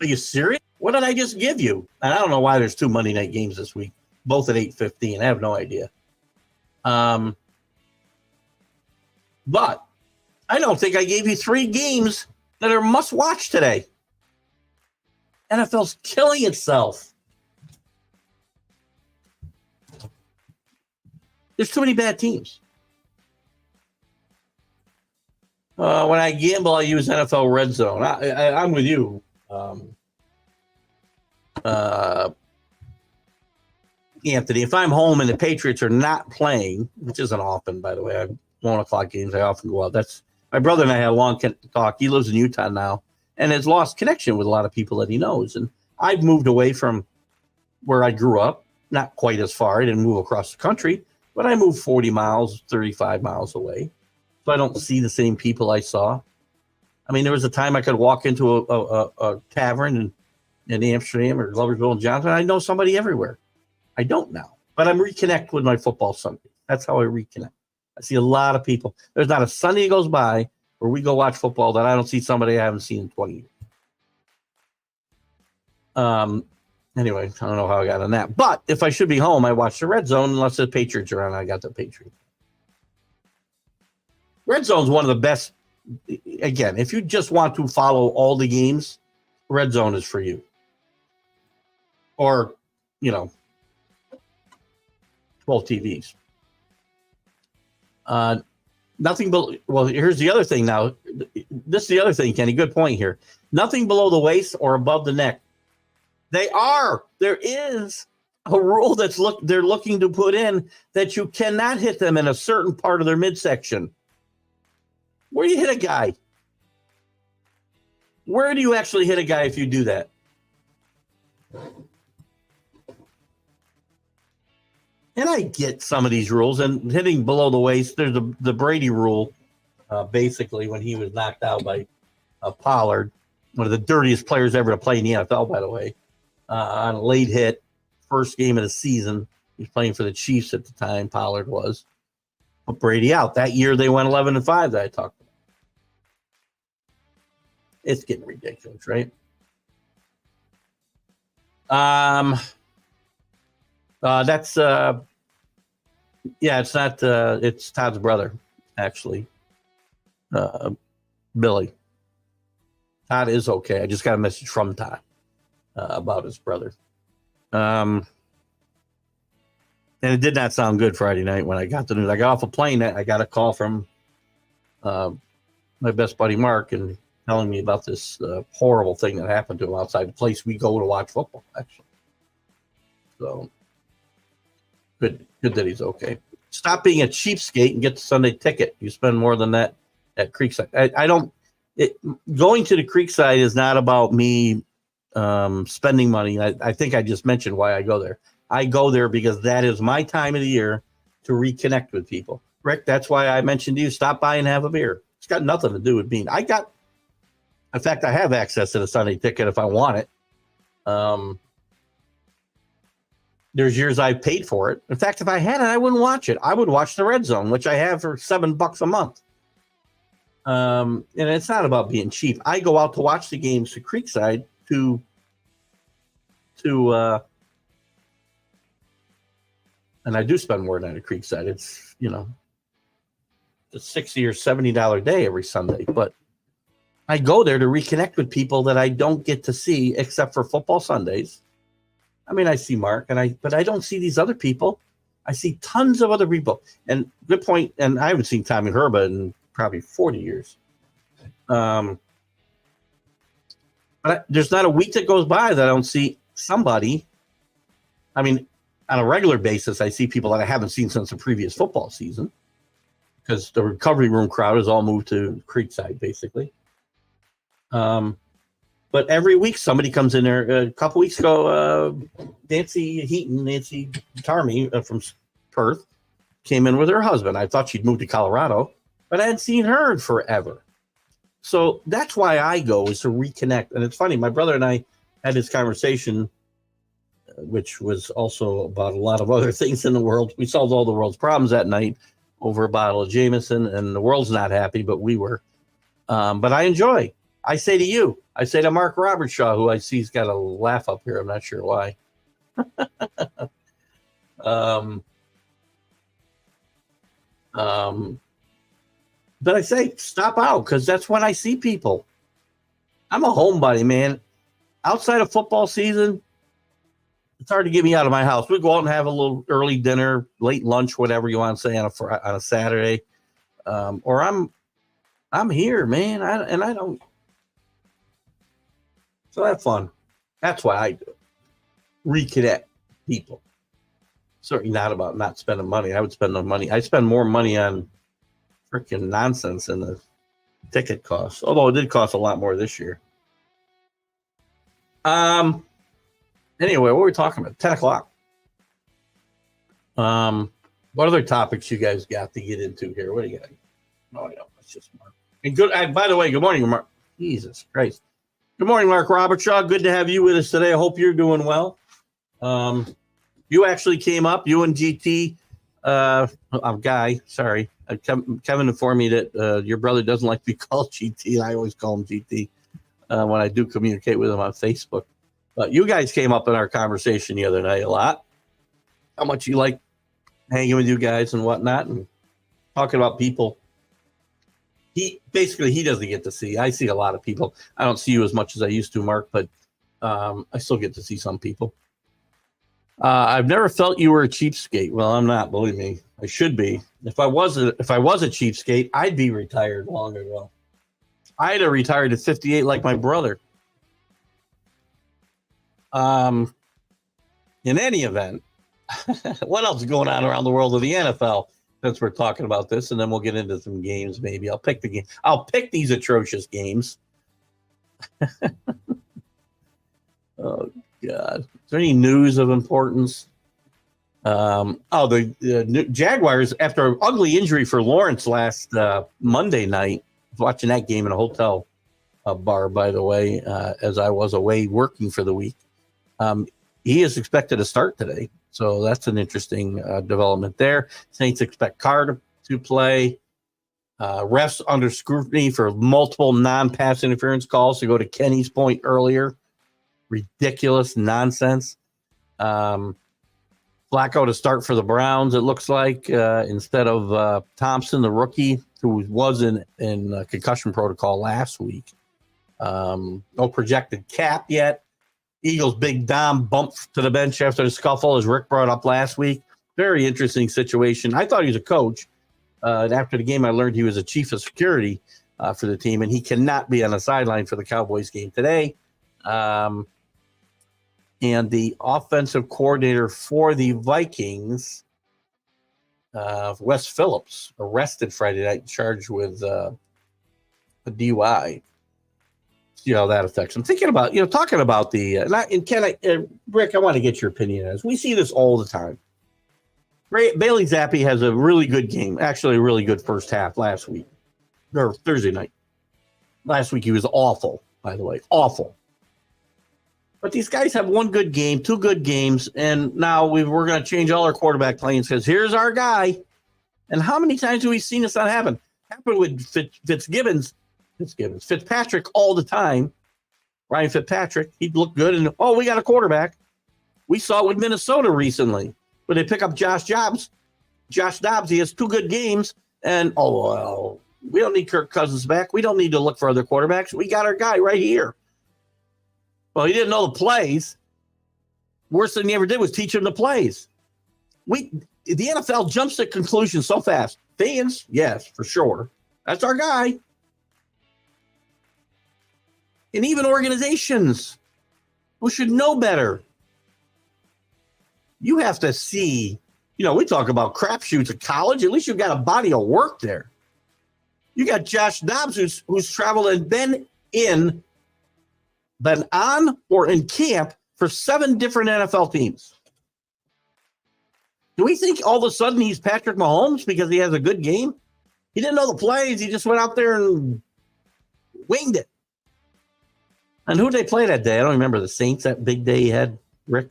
Are you serious? What did I just give you? And I don't know why there's 2 Monday night games this week, both at 8:15. I have no idea. But I don't think I gave you 3 games that are must-watch today. NFL's killing itself. There's too many bad teams. When I gamble, I use NFL Red Zone. I'm with you. Anthony, if I'm home and the Patriots are not playing, which isn't often, by the way, I 1 o'clock games, I often go out. That's my brother and I had a long talk. He lives in Utah now and has lost connection with a lot of people that he knows. And I've moved away from where I grew up, not quite as far. I didn't move across the country, but I moved 40 miles, 35 miles away. So I don't see the same people I saw. I mean, there was a time I could walk into a tavern in Amsterdam or Gloversville and Johnson. I know somebody everywhere. I don't now, but I'm reconnect with my football Sunday. That's how I reconnect. I see a lot of people. There's not a Sunday goes by where we go watch football that I don't see somebody I haven't seen in 20 years. Anyway, I don't know how I got on that. But if I should be home, I watch the Red Zone unless the Patriots are on. I got the Patriots. Red Zone's one of the best. Again, if you just want to follow all the games, Red Zone is for you. Or, 12 TVs. Nothing but, well, here's the other thing now. This is the other thing, Kenny. Good point here. Nothing below the waist or above the neck. There is a rule they're looking to put in that you cannot hit them in a certain part of their midsection. Where do you hit a guy? Where do you actually hit a guy if you do that? And I get some of these rules, and hitting below the waist, there's the Brady rule, basically, when he was knocked out by Pollard, one of the dirtiest players ever to play in the NFL, by the way, on a late hit, first game of the season. He was playing for the Chiefs at the time, Pollard was. Put Brady out. That year, they went 11-5 that I talked about. It's getting ridiculous, right? That's it's not it's Todd's brother, actually. Billy. Todd is okay. I just got a message from Todd about his brother. And it did not sound good Friday night when I got the news. I got off a plane. I got a call from my best buddy Mark and telling me about this horrible thing that happened to him outside the place we go to watch football, actually. So good that he's okay. Stop being a cheapskate and get the Sunday ticket. You spend more than that at Creekside. Going to the Creekside is not about me spending money. I think I just mentioned why I go there. I go there because that is my time of the year to reconnect with people. Rick, that's why I mentioned to you, stop by and have a beer. It's got nothing to do with being. In fact, I have access to the Sunday ticket if I want it. There's years I've paid for it. In fact, if I had it, I wouldn't watch it. I would watch the Red Zone, which I have for $7 a month. And it's not about being cheap. I go out to watch the games to Creekside to and I do spend more than at Creekside. It's, a $60 or $70 day every Sunday, but I go there to reconnect with people that I don't get to see except for football Sundays. I mean, I see Mark, but I don't see these other people. I see tons of other people. And good point. And I haven't seen Tommy Herba in probably 40 years. But there's not a week that goes by that I don't see somebody. I mean, on a regular basis, I see people that I haven't seen since the previous football season because the recovery room crowd has all moved to Creekside, basically. But every week somebody comes in there. A couple weeks ago, Nancy Tarmy from Perth, came in with her husband. I thought she'd moved to Colorado, but I hadn't seen her in forever. So that's why I go, is to reconnect. And it's funny, my brother and I had this conversation, which was also about a lot of other things in the world. We solved all the world's problems that night over a bottle of Jameson, and the world's not happy, but we were. But I enjoy. I say to you, I say to Mark Robertshaw, who I see's got a laugh up here. I'm not sure why. But I say, stop out, because that's when I see people. I'm a homebody, man. Outside of football season, it's hard to get me out of my house. We go out and have a little early dinner, late lunch, whatever you want to say, on a Saturday. Or I'm here, man. I don't. So have fun. That's why I do it. Reconnect people. Certainly not about not spending money. I would spend no money. I spend more money on freaking nonsense than the ticket costs. Although it did cost a lot more this year. Anyway, what were we talking about? 10 o'clock. What other topics you guys got to get into here? What do you got? Oh, yeah, that's just Mark. And good. By the way, good morning, Mark. Jesus Christ. Good morning, Mark Robertshaw. Good to have you with us today. I hope you're doing well. You actually came up, you and GT, Guy, sorry. Kevin informed me that your brother doesn't like to be called GT. I always call him GT when I do communicate with him on Facebook. But you guys came up in our conversation the other night a lot. How much you like hanging with you guys and whatnot, and talking about people. He doesn't get to see. I see a lot of people. I don't see you as much as I used to, Mark, but I still get to see some people. I've never felt you were a cheapskate. Well, I'm not. Believe me, I should be. If I was a cheapskate, I'd be retired long ago. I'd have retired at 58 like my brother. In any event, what else is going on around the world of the NFL? Since we're talking about this, and then we'll get into some games. Maybe I'll pick the game. I'll pick these atrocious games. Oh God! Is there any news of importance? The Jaguars, after an ugly injury for Lawrence last Monday night, I was watching that game in a hotel bar, by the way, as I was away working for the week. He is expected to start today, so that's an interesting development there. Saints expect Carr to play. Refs under scrutiny for multiple non-pass interference calls, to go to Kenny's point earlier. Ridiculous nonsense. Flacco to start for the Browns, it looks like, instead of Thompson, the rookie, who was in concussion protocol last week. No projected cap yet. Eagles' big Dom bumped to the bench after the scuffle, as Rick brought up last week. Very interesting situation. I thought he was a coach. And after the game, I learned he was a chief of security for the team, and he cannot be on the sideline for the Cowboys game today. And the offensive coordinator for the Vikings, Wes Phillips, arrested Friday night, charged with a DUI. See how that affects. I'm thinking about, talking about the, Rick, I want to get your opinion on this. We see this all the time. Bailey Zappi has a really good game, actually a really good first half last week, or Thursday night. Last week he was awful, by the way, awful. But these guys have one good game, two good games, and now we're going to change all our quarterback plans because here's our guy. And how many times have we seen this not happen? Happened with Fitzpatrick all the time. Ryan Fitzpatrick, he'd look good, and we got a quarterback. We saw it with Minnesota recently, where they pick up Josh Dobbs. He has two good games, and we don't need Kirk Cousins back. We don't need to look for other quarterbacks. We got our guy right here. Well, he didn't know the plays. Worst thing he ever did was teach him the plays. The NFL jumps to conclusions so fast. Fans, yes, for sure. That's our guy. And even organizations who should know better. You have to see, we talk about crapshoots at college. At least you've got a body of work there. You got Josh Dobbs, who's traveled and been on or in camp for 7 different NFL teams. Do we think all of a sudden he's Patrick Mahomes because he has a good game? He didn't know the plays. He just went out there and winged it. And who did they play that day? I don't remember. The Saints, that big day he had, Rick.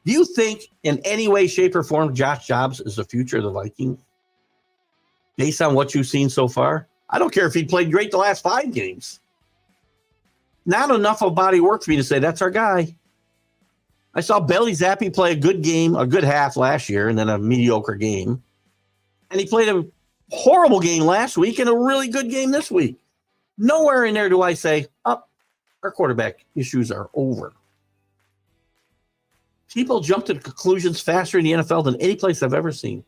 Do you think in any way, shape, or form Josh Jacobs is the future of the Vikings? Based on what you've seen so far? I don't care if he played great the last 5 games. Not enough of body work for me to say that's our guy. I saw Bailey Zappi play a good game, a good half last year, and then a mediocre game. And he played a horrible game last week and a really good game this week. Nowhere in there do I say, oh, our quarterback issues are over. People jump to conclusions faster in the NFL than any place I've ever seen.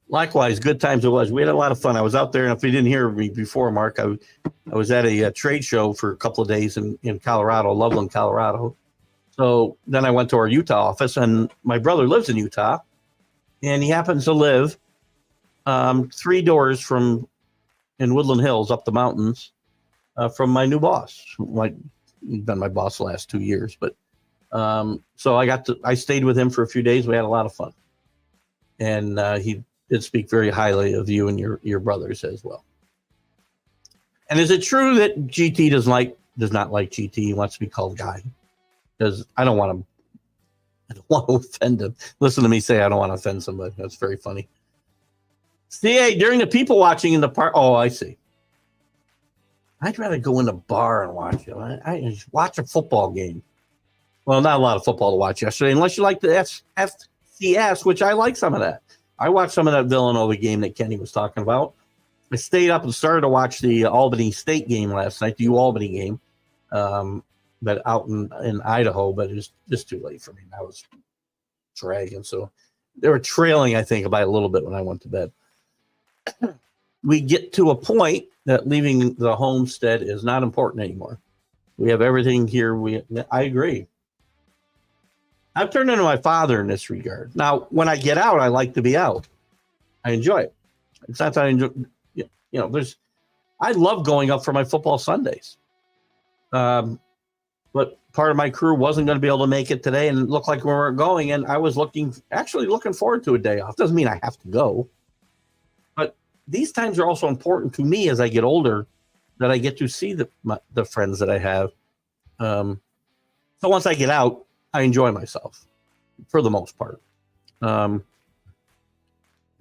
Likewise, good times it was. We had a lot of fun. I was out there, and if you didn't hear me before, Mark, I was at a trade show for a couple of days in Colorado, Loveland, Colorado. So then I went to our Utah office, and my brother lives in Utah, and he happens to live 3 doors in Woodland Hills up the mountains from my new boss. He's been my boss the last 2 years, but so I stayed with him for a few days. We had a lot of fun, and he did speak very highly of you and your brothers as well. And is it true that GT does not like GT? He wants to be called Guy, because I don't want to offend him. Listen to me say I don't want to offend somebody. That's very funny. CA, during the people watching in the park. Oh, I see. I'd rather go in a bar and watch it. I just watch a football game. Well, not a lot of football to watch yesterday, unless you like the FCS, which I like some of that. I watched some of that Villanova game that Kenny was talking about. I stayed up and started to watch the Albany State game last night, the UAlbany game, but out in Idaho, but it was just too late for me. I was dragging. So they were trailing, I think, by a little bit when I went to bed. We get to a point that leaving the homestead is not important anymore. We have everything here. I agree. I've turned into my father in this regard. Now, when I get out, I like to be out. I enjoy it. It's not that I enjoy, I love going up for my football Sundays. But part of my crew wasn't going to be able to make it today, and it looked like we weren't going, and I was looking forward to a day off. Doesn't mean I have to go. But these times are also important to me as I get older, that I get to see the friends that I have. So once I get out, I enjoy myself for the most part. But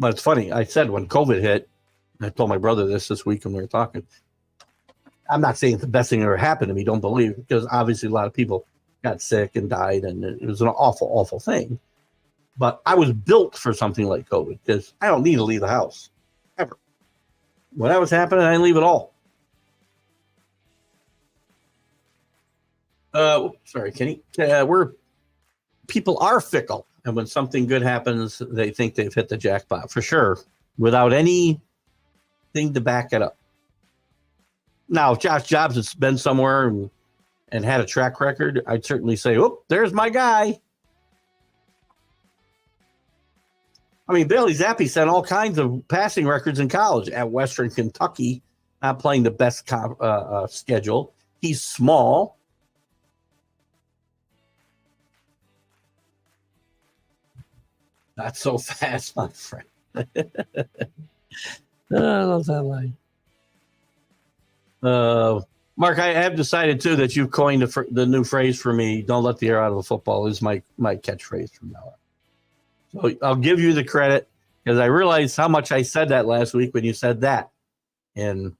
it's funny. I said when COVID hit, I told my brother this week when we were talking, I'm not saying it's the best thing that ever happened to me, don't believe, because obviously a lot of people got sick and died, and it was an awful, awful thing. But I was built for something like COVID, because I don't need to leave the house, ever. When that was happening, I didn't leave at all. Sorry, Kenny. People are fickle, and when something good happens, they think they've hit the jackpot for sure, without anything to back it up. Now, if Josh Jacobs has been somewhere and had a track record, I'd certainly say, "Oh, there's my guy." I mean, Bailey Zappi set all kinds of passing records in college at Western Kentucky, not playing the best schedule. He's small. Not so fast, my friend. I love that line. Mark, I have decided, too, that you've coined the new phrase for me, "Don't let the air out of the football," is my catchphrase from now on. So I'll give you the credit, because I realized how much I said that last week when you said that in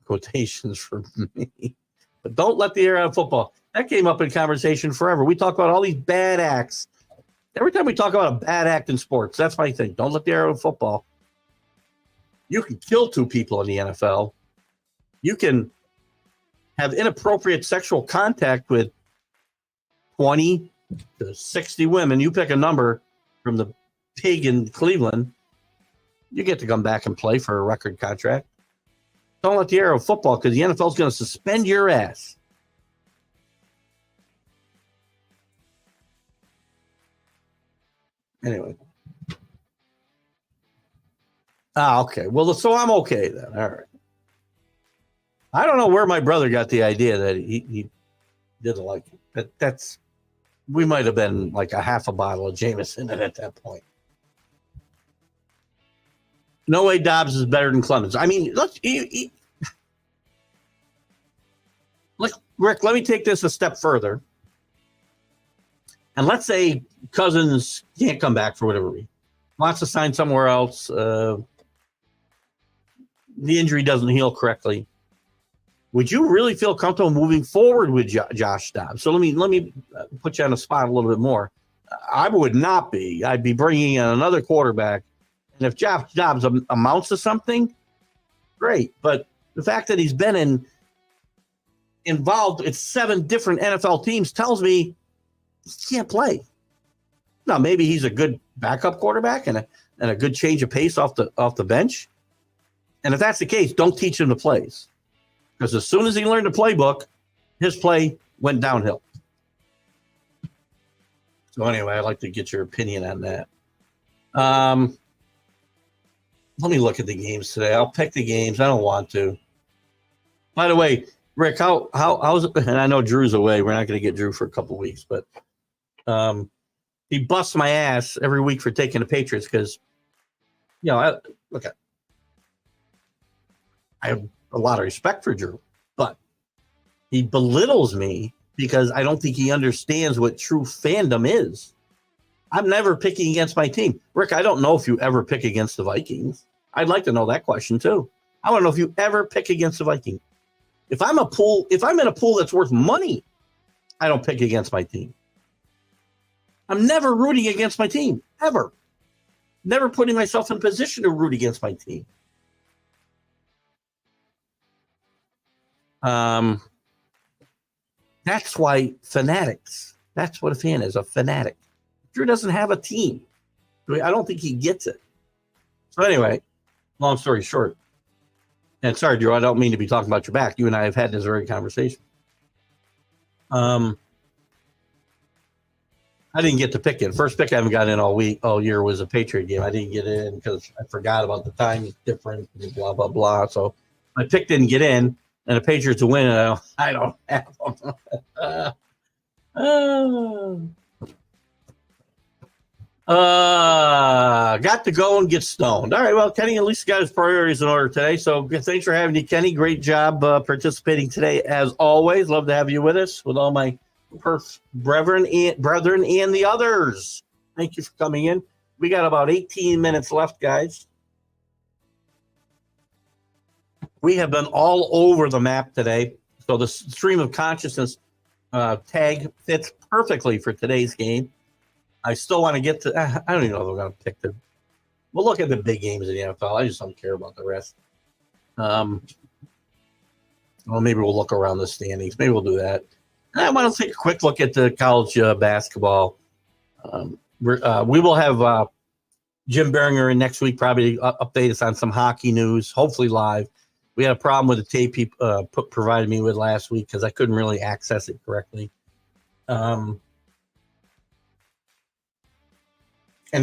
quotations for me. But don't let the air out of football. That came up in conversation forever. We talk about all these bad acts. Every time we talk about a bad act in sports, that's my thing. Don't let the air out of football. You can kill 2 people in the NFL. You can have inappropriate sexual contact with 20 to 60 women. You pick a number from the pig in Cleveland. You get to come back and play for a record contract. Don't let the air out of football, because the NFL is going to suspend your ass. Anyway. Okay. Well, so I'm okay then. All right. I don't know where my brother got the idea that he didn't like it. But that's we might have been like a half a bottle of Jameson at that point. No way Dobbs is better than Clemens. I mean, Rick, let me take this a step further. And let's say Cousins can't come back for whatever reason. Wants to sign somewhere else. The injury doesn't heal correctly. Would you really feel comfortable moving forward with Josh Dobbs? So let me put you on the spot a little bit more. I would not be. I'd be bringing in another quarterback. And if Josh Dobbs amounts to something, great. But the fact that he's been involved in 7 different NFL teams tells me he can't play. Now, maybe he's a good backup quarterback and a good change of pace off the bench. And if that's the case, don't teach him the plays. Because as soon as he learned the playbook, his play went downhill. So anyway, I'd like to get your opinion on that. Let me look at the games today. I'll pick the games. I don't want to. By the way, Rick, how's it? And I know Drew's away. We're not going to get Drew for a couple of weeks, but he busts my ass every week for taking the Patriots because, I have a lot of respect for Drew, but he belittles me because I don't think he understands what true fandom is. I'm never picking against my team. Rick, I don't know if you ever pick against the Vikings. I'd like to know that question too. I want to know if you ever pick against the Vikings. If I'm in a pool that's worth money, I don't pick against my team. I'm never rooting against my team, ever. Never putting myself in a position to root against my team. That's why fanatics. That's what a fan is, a fanatic. Drew doesn't have a team. I don't think he gets it. So anyway, long story short, and sorry, Drew, I don't mean to be talking about your back. You and I have had this very conversation. I didn't get to pick it. First pick I haven't got in all year was a Patriot game. I didn't get in because I forgot about the time difference, blah, blah, blah. So my pick didn't get in, and the Patriots to win, and I don't have them. Got to go and get stoned. All right, well, Kenny at least got his priorities in order today. So thanks for having me, Kenny. Great job participating today, as always. Love to have you with us, with all my perf brethren and the others. Thank you for coming in. We got about 18 minutes left, guys. We have been all over the map today. So the stream of consciousness tag fits perfectly for today's game. I still want to get to, I don't even know if we're going to pick we'll look at the big games in the NFL. I just don't care about the rest. Well, maybe we'll look around the standings. Maybe we'll do that. And I want to take a quick look at the college basketball. We will have Jim Beringer in next week, probably update us on some hockey news, hopefully live. We had a problem with the tape he provided me with last week because I couldn't really access it correctly. And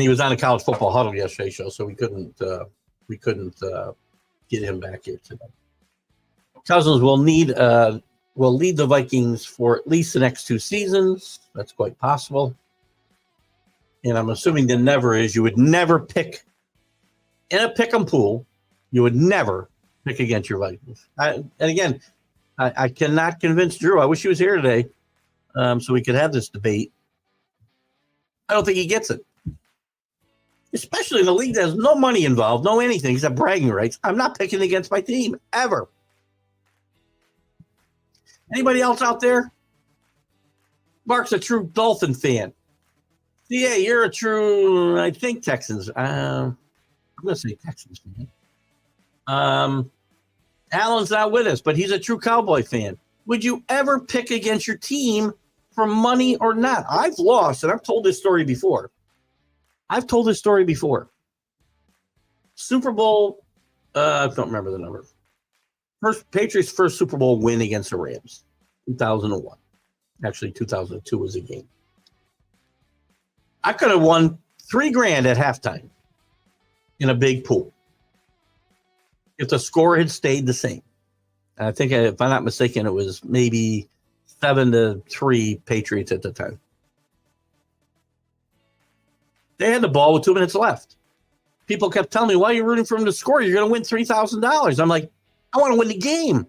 he was on a college football huddle yesterday show, so we couldn't get him back here today. Cousins will lead the Vikings for at least the next 2 seasons. That's quite possible. And I'm assuming the never is you would never pick in a pick'em pool. You would never pick against your Vikings. And again, I cannot convince Drew. I wish he was here today, so we could have this debate. I don't think he gets it. Especially in a league that has no money involved, no anything except bragging rights. I'm not picking against my team, ever. Anybody else out there? Mark's a true Dolphin fan. Yeah, you're a true, I think, Texans. I'm going to say Texans fan. Alan's not with us, but he's a true Cowboy fan. Would you ever pick against your team for money or not? I've lost, and I've told this story before. Super Bowl, I don't remember the number. Patriots' first Super Bowl win against the Rams, 2001. Actually, 2002 was a game. I could have won $3,000 at halftime in a big pool if the score had stayed the same. And I think, if I'm not mistaken, it was maybe 7-3 Patriots at the time. They had the ball with 2 minutes left. People kept telling me, why are you rooting for him to score? You're going to win $3,000. I'm like, I want to win the game.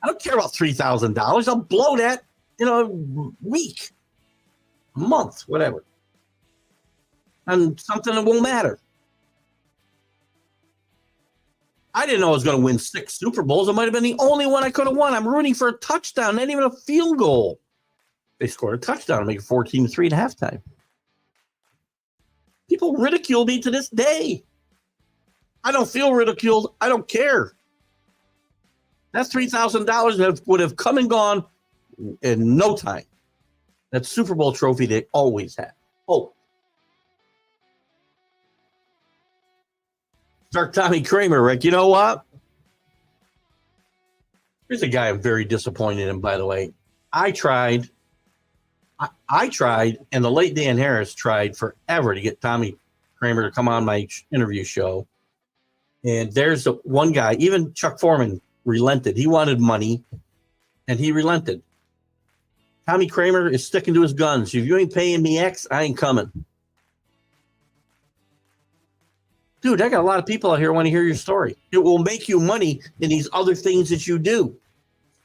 I don't care about $3,000. I'll blow that in a week, a month, whatever. And something that won't matter. I didn't know I was going to win 6 Super Bowls. It might have been the only one I could have won. I'm rooting for a touchdown, not even a field goal. They scored a touchdown and make it 14-3 at halftime. People ridicule me to this day. I don't feel ridiculed. I don't care. That $3,000 would have come and gone in no time. That Super Bowl trophy they always had. Oh. Start Tommy Kramer, Rick. You know what? Here's a guy I'm very disappointed in, by the way. I tried, and the late Dan Harris tried forever to get Tommy Kramer to come on my interview show. And there's one guy, even Chuck Foreman relented. He wanted money, and he relented. Tommy Kramer is sticking to his guns. If you ain't paying me X, I ain't coming. Dude, I got a lot of people out here who want to hear your story. It will make you money in these other things that you do.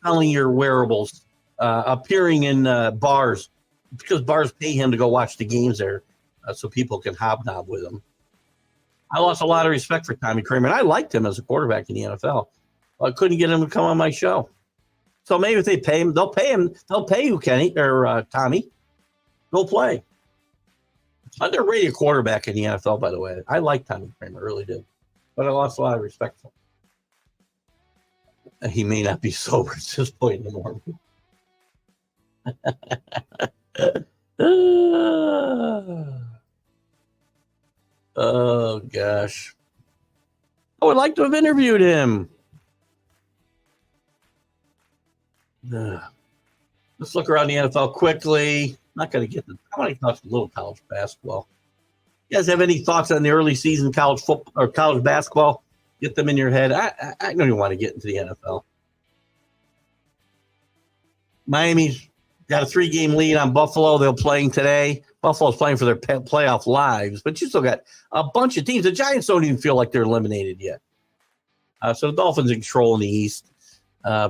Selling your wearables, appearing in bars, because bars pay him to go watch the games there so people can hobnob with him. I lost a lot of respect for Tommy Kramer, and I liked him as a quarterback in the NFL. I couldn't get him to come on my show. So maybe if they pay him, they'll pay him. They'll pay you, Kenny, or Tommy. Go play. Underrated quarterback in the NFL, by the way. I like Tommy Kramer, I really do. But I lost a lot of respect for him. He may not be sober at this point in the morning. Oh, gosh. I would like to have interviewed him. Let's look around the NFL quickly. Not going to get the. I want to talk a little college basketball. You guys have any thoughts on the early season college football or college basketball? Get them in your head. I don't even want to get into the NFL. Miami's got a 3-game lead on Buffalo. They're playing today. Buffalo's playing for their playoff lives, but you still got a bunch of teams. The Giants don't even feel like they're eliminated yet. So the Dolphins are controlling the East.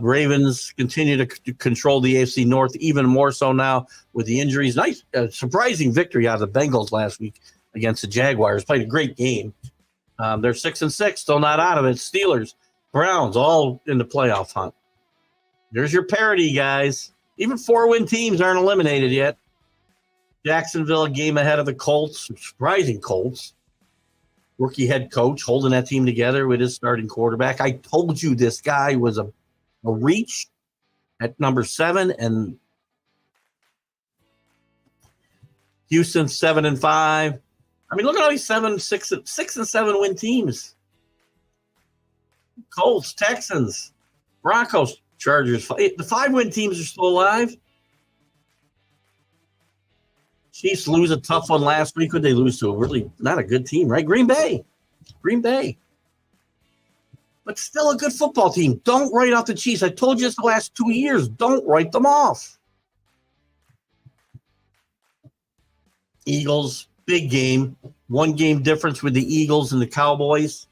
Ravens continue to control the AFC North even more so now with the injuries. Nice, surprising victory out of the Bengals last week against the Jaguars. Played a great game. They're 6-6, still not out of it. Steelers, Browns, all in the playoff hunt. There's your parity, guys. Even 4-win teams aren't eliminated yet. Jacksonville, a game ahead of the Colts. Surprising Colts. Rookie head coach holding that team together with his starting quarterback. I told you this guy was a reach at number 7, and Houston 7-5. I mean, look at all these 6 and 7 win teams. Colts, Texans, Broncos, Chargers. The 5-win teams are still alive. Chiefs lose a tough one last week. Could they lose to a really not a good team, right? Green Bay. But still a good football team. Don't write off the Chiefs. I told you this the last 2 years. Don't write them off. Eagles, big game. 1-game difference with the Eagles and the Cowboys.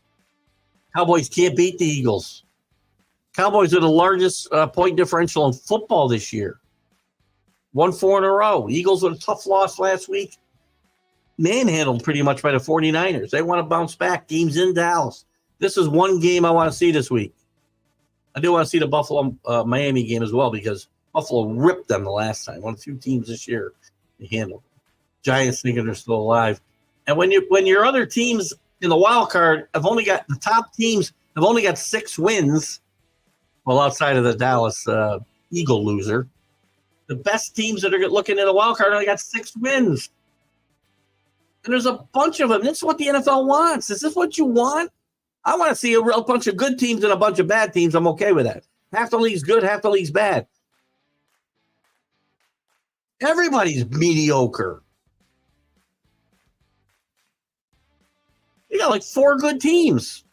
Cowboys can't beat the Eagles. Cowboys are the largest point differential in football this year. 1-4 in a row. Eagles with a tough loss last week. Manhandled pretty much by the 49ers. They want to bounce back. Games in Dallas. This is one game I want to see this week. I do want to see the Buffalo-Miami game as well because Buffalo ripped them the last time. One of the few teams this year to handle. Giants thinking they're still alive. And when your other teams in the wild card have only got the top teams have only got 6 wins, well, outside of the Dallas Eagle loser, the best teams that are looking at the wild card only got 6 wins. And there's a bunch of them. This is what the NFL wants. Is this what you want? I want to see a real bunch of good teams and a bunch of bad teams. I'm okay with that. Half the league's good, half the league's bad. Everybody's mediocre. You got like 4 good teams.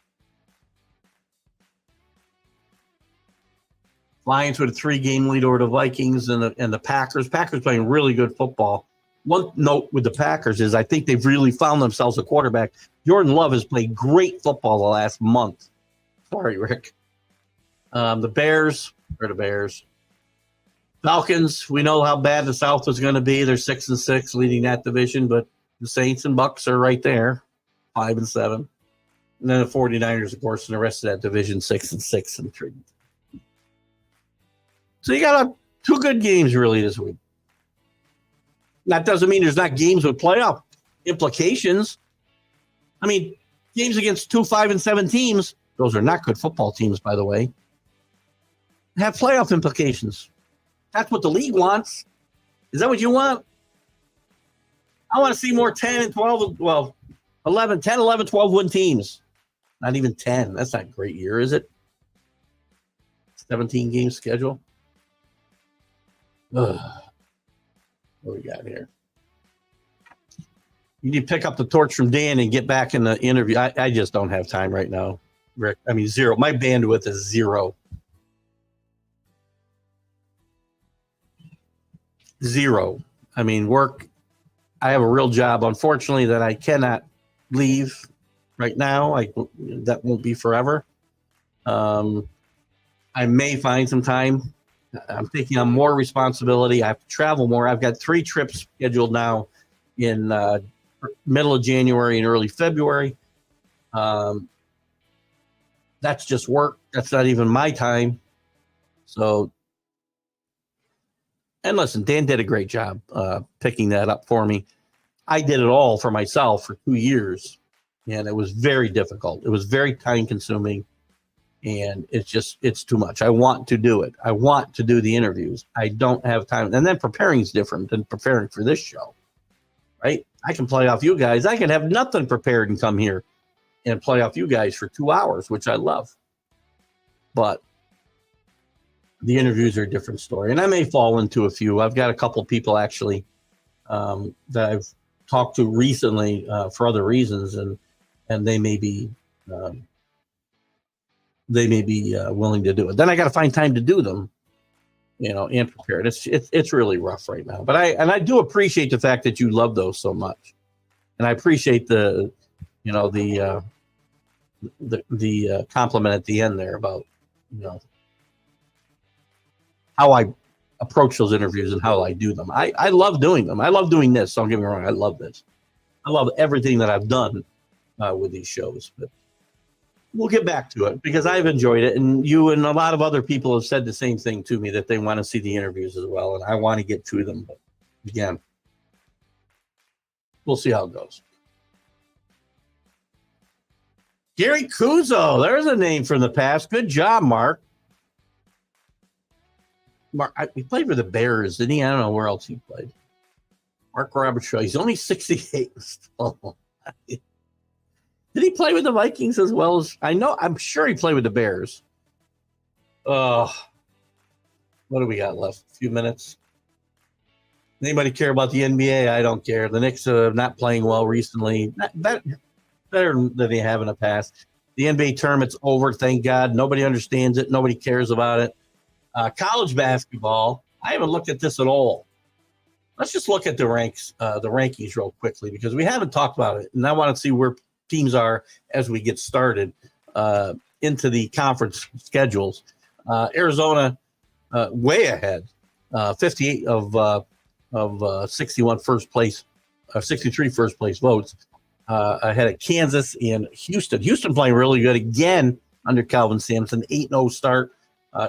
Lions with a 3-game lead over the Vikings and the Packers. Packers playing really good football. one note with the Packers is I think they've really found themselves a quarterback. Jordan Love has played great football the last month. Sorry, Rick. The Bears. Falcons, we know how bad the South was going to be. They're 6-6 leading that division, but the Saints and Bucks are right there, 5-7. And then the 49ers, of course, and the rest of that division, 6-6 and 3. So you got two good games really this week. That doesn't mean there's not games with playoff implications. I mean, games against 2 5-7 teams, those are not good football teams, by the way, have playoff implications. That's what the league wants. Is that what you want? I want to see more 10 and 12, 11, 12 win teams. Not even 10. That's not a great year, is it? 17 game schedule. Ugh. What do we got here? You need to pick up the torch from Dan and get back in the interview. I just don't have time right now, Rick. I mean, zero. My bandwidth is 0. 0. I mean, work. I have a real job, unfortunately, that I cannot leave right now. That won't be forever. I may find some time. I'm taking on more responsibility. I have to travel more. I've got 3 trips scheduled now in middle of January and early February. That's just work. That's not even my time. So, and listen, Dan did a great job picking that up for me. I did it all for myself for 2 years, and it was very difficult. It was very time consuming, and it's too much. I want to do it. I want to do the interviews. I don't have time. And then preparing is different than preparing for this show, right? I can play off you guys. I can have nothing prepared and come here and play off you guys for 2 hours, which I love. But the interviews are a different story. And I may fall into a few. I've got a couple of people actually that I've talked to recently for other reasons, and they may be willing to do it. Then I got to find time to do them, and prepare it. It's really rough right now. But I do appreciate the fact that you love those so much, and I appreciate the compliment at the end there about how I approach those interviews and how I do them. I love doing them. I love doing this. Don't get me wrong. I love this. I love everything that I've done with these shows. But we'll get back to it because I've enjoyed it. And you and a lot of other people have said the same thing to me, that they want to see the interviews as well. And I want to get to them. But again, we'll see how it goes. Gary Kuzo. There's a name from the past. Good job, Mark. He played for the Bears, didn't he? I don't know where else he played. Mark Roberts Shaw. He's only 68 still. Did he play with the Vikings as well as I know? I'm sure he played with the Bears. What do we got left? A few minutes. Anybody care about the NBA? I don't care. The Knicks are not playing well recently. Better than they have in the past. The NBA tournament's over, thank God. Nobody understands it. Nobody cares about it. College basketball, I haven't looked at this at all. Let's just look at the rankings real quickly because we haven't talked about it. And I want to see where teams are as we get started into the conference schedules. Arizona way ahead, 58 of 61 first place, 63 first place votes, ahead of Kansas and Houston. Houston playing really good again under Calvin Sampson, 8-0 start.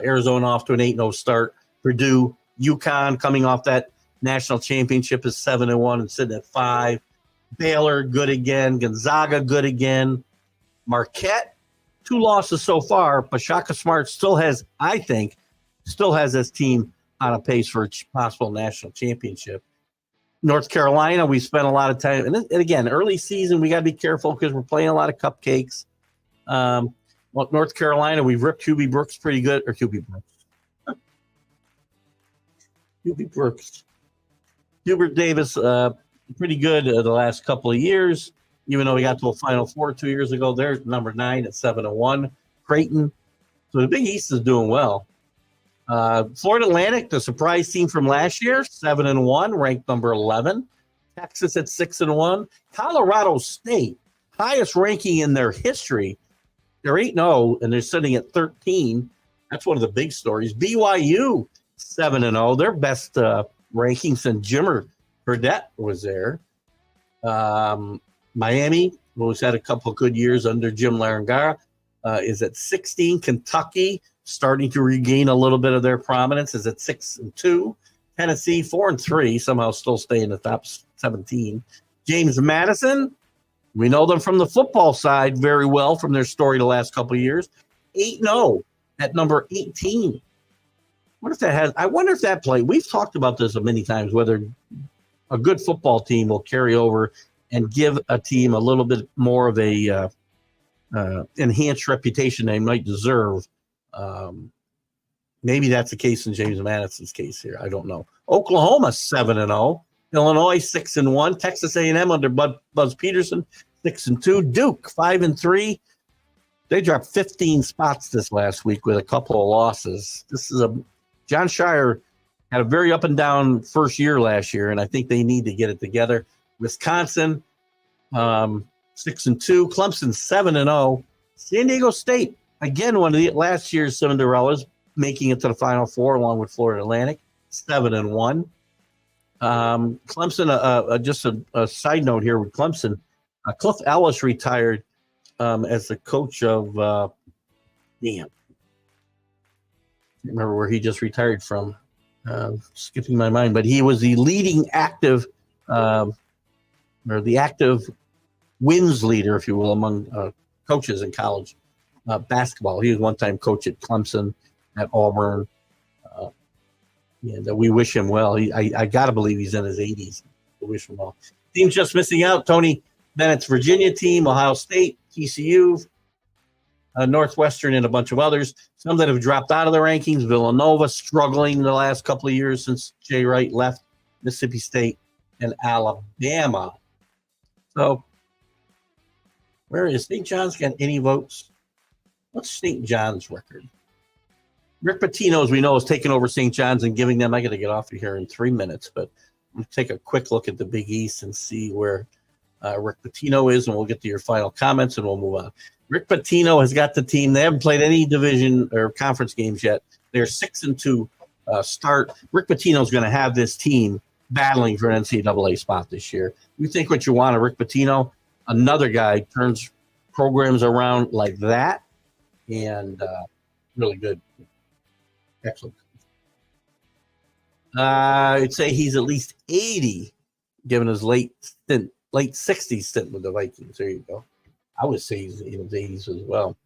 Arizona off to an 8-0 start. Purdue, UConn coming off that national championship is 7-1 and sitting at 5. Baylor good again. Gonzaga good again. Marquette, 2 losses so far, but Shaka Smart still has his team on a pace for a possible national championship. North Carolina, we spent a lot of time, and again, early season, we got to be careful because we're playing a lot of cupcakes. North Carolina, we've ripped QB Brooks pretty good, or QB Brooks. Hubert Davis, pretty good the last couple of years, even though we got to a Final Four 2 years ago. They're number 9 at 7-1. Creighton. So the Big East is doing well. Florida Atlantic, the surprise team from last year, 7-1, ranked number 11. Texas at 6-1. Colorado State, highest ranking in their history. They're 8-0, and they're sitting at 13. That's one of the big stories. BYU, 7-0. Their best ranking since Jimmer Burdette was there. Miami, who's had a couple good years under Jim Larangara, is at 16. Kentucky, starting to regain a little bit of their prominence, is at 6-2. Tennessee, 4-3, somehow still stay in the top 17. James Madison, we know them from the football side very well from their story the last couple of years. 8-0 at number 18. I wonder if that play, we've talked about this many times, whether a good football team will carry over and give a team a little bit more of a enhanced reputation they might deserve. Maybe that's the case in James Madison's case here. I don't know. Oklahoma 7-0, Illinois 6-1, Texas A&M under Buzz Peterson 6-2, Duke 5-3. They dropped 15 spots this last week with a couple of losses. John Shire had a very up and down first year last year, and I think they need to get it together. Wisconsin 6-2, Clemson 7-0, San Diego State again one of the last year's Cinderellas, making it to the Final Four along with Florida Atlantic, 7-1. Clemson, just a side note here with Clemson, Cliff Ellis retired as the coach of, can't remember where he just retired from, skipping my mind, but he was the leading active, or the active wins leader, if you will, among coaches in college basketball. He was one-time coach at Clemson, at Auburn, and we wish him well. I got to believe he's in his 80s. We wish him well. Teams just missing out, Tony Bennett's Virginia team, Ohio State, TCU, Northwestern, and a bunch of others. Some that have dropped out of the rankings. Villanova struggling the last couple of years since Jay Wright left, Mississippi State, and Alabama. So where is St. John's got any votes? What's St. John's record? Rick Pitino, as we know, is taking over St. John's and giving them. I got to get off of here in 3 minutes, but I'm going to take a quick look at the Big East and see where Rick Pitino is, and we'll get to your final comments, and we'll move on. Rick Pitino has got the team. They haven't played any division or conference games yet. They're 6-2 start. Rick Pitino is going to have this team battling for an NCAA spot this year. You think what you want of Rick Pitino, another guy turns programs around like that, and really good. Excellent. I'd say he's at least 80, given his late 60s stint with the Vikings. There you go. I would say he's in his 80s as well.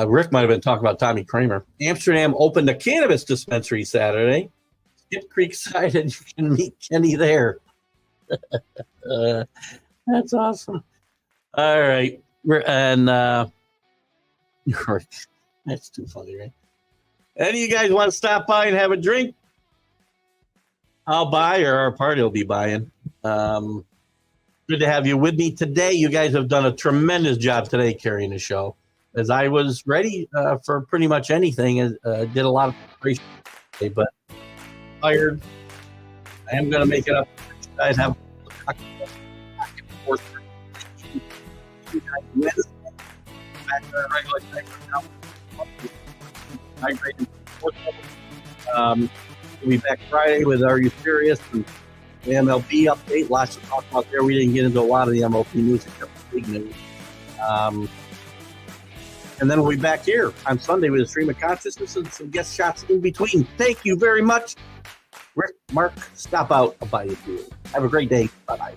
Rick might have been talking about Tommy Kramer. Amsterdam opened a cannabis dispensary Saturday. Skip Creekside, and you can meet Kenny there. That's awesome. All right. That's too funny, right? Any of you guys want to stop by and have a drink? I'll buy, or our party will be buying. Good to have you with me today. You guys have done a tremendous job today carrying the show. As I was ready for pretty much anything, did a lot of preparation today, but tired. I am going to make it up. I'd have Wednesday back to our regular segment. We'll be back Friday with Are You Serious? And the MLB update. Lots to talk about there. We didn't get into a lot of the MLB news except the big news. And then we'll be back here on Sunday with a stream of consciousness and some guest shots in between. Thank you very much. Rick, Mark, stop out. I'll buy you a beer. Have a great day. Bye-bye.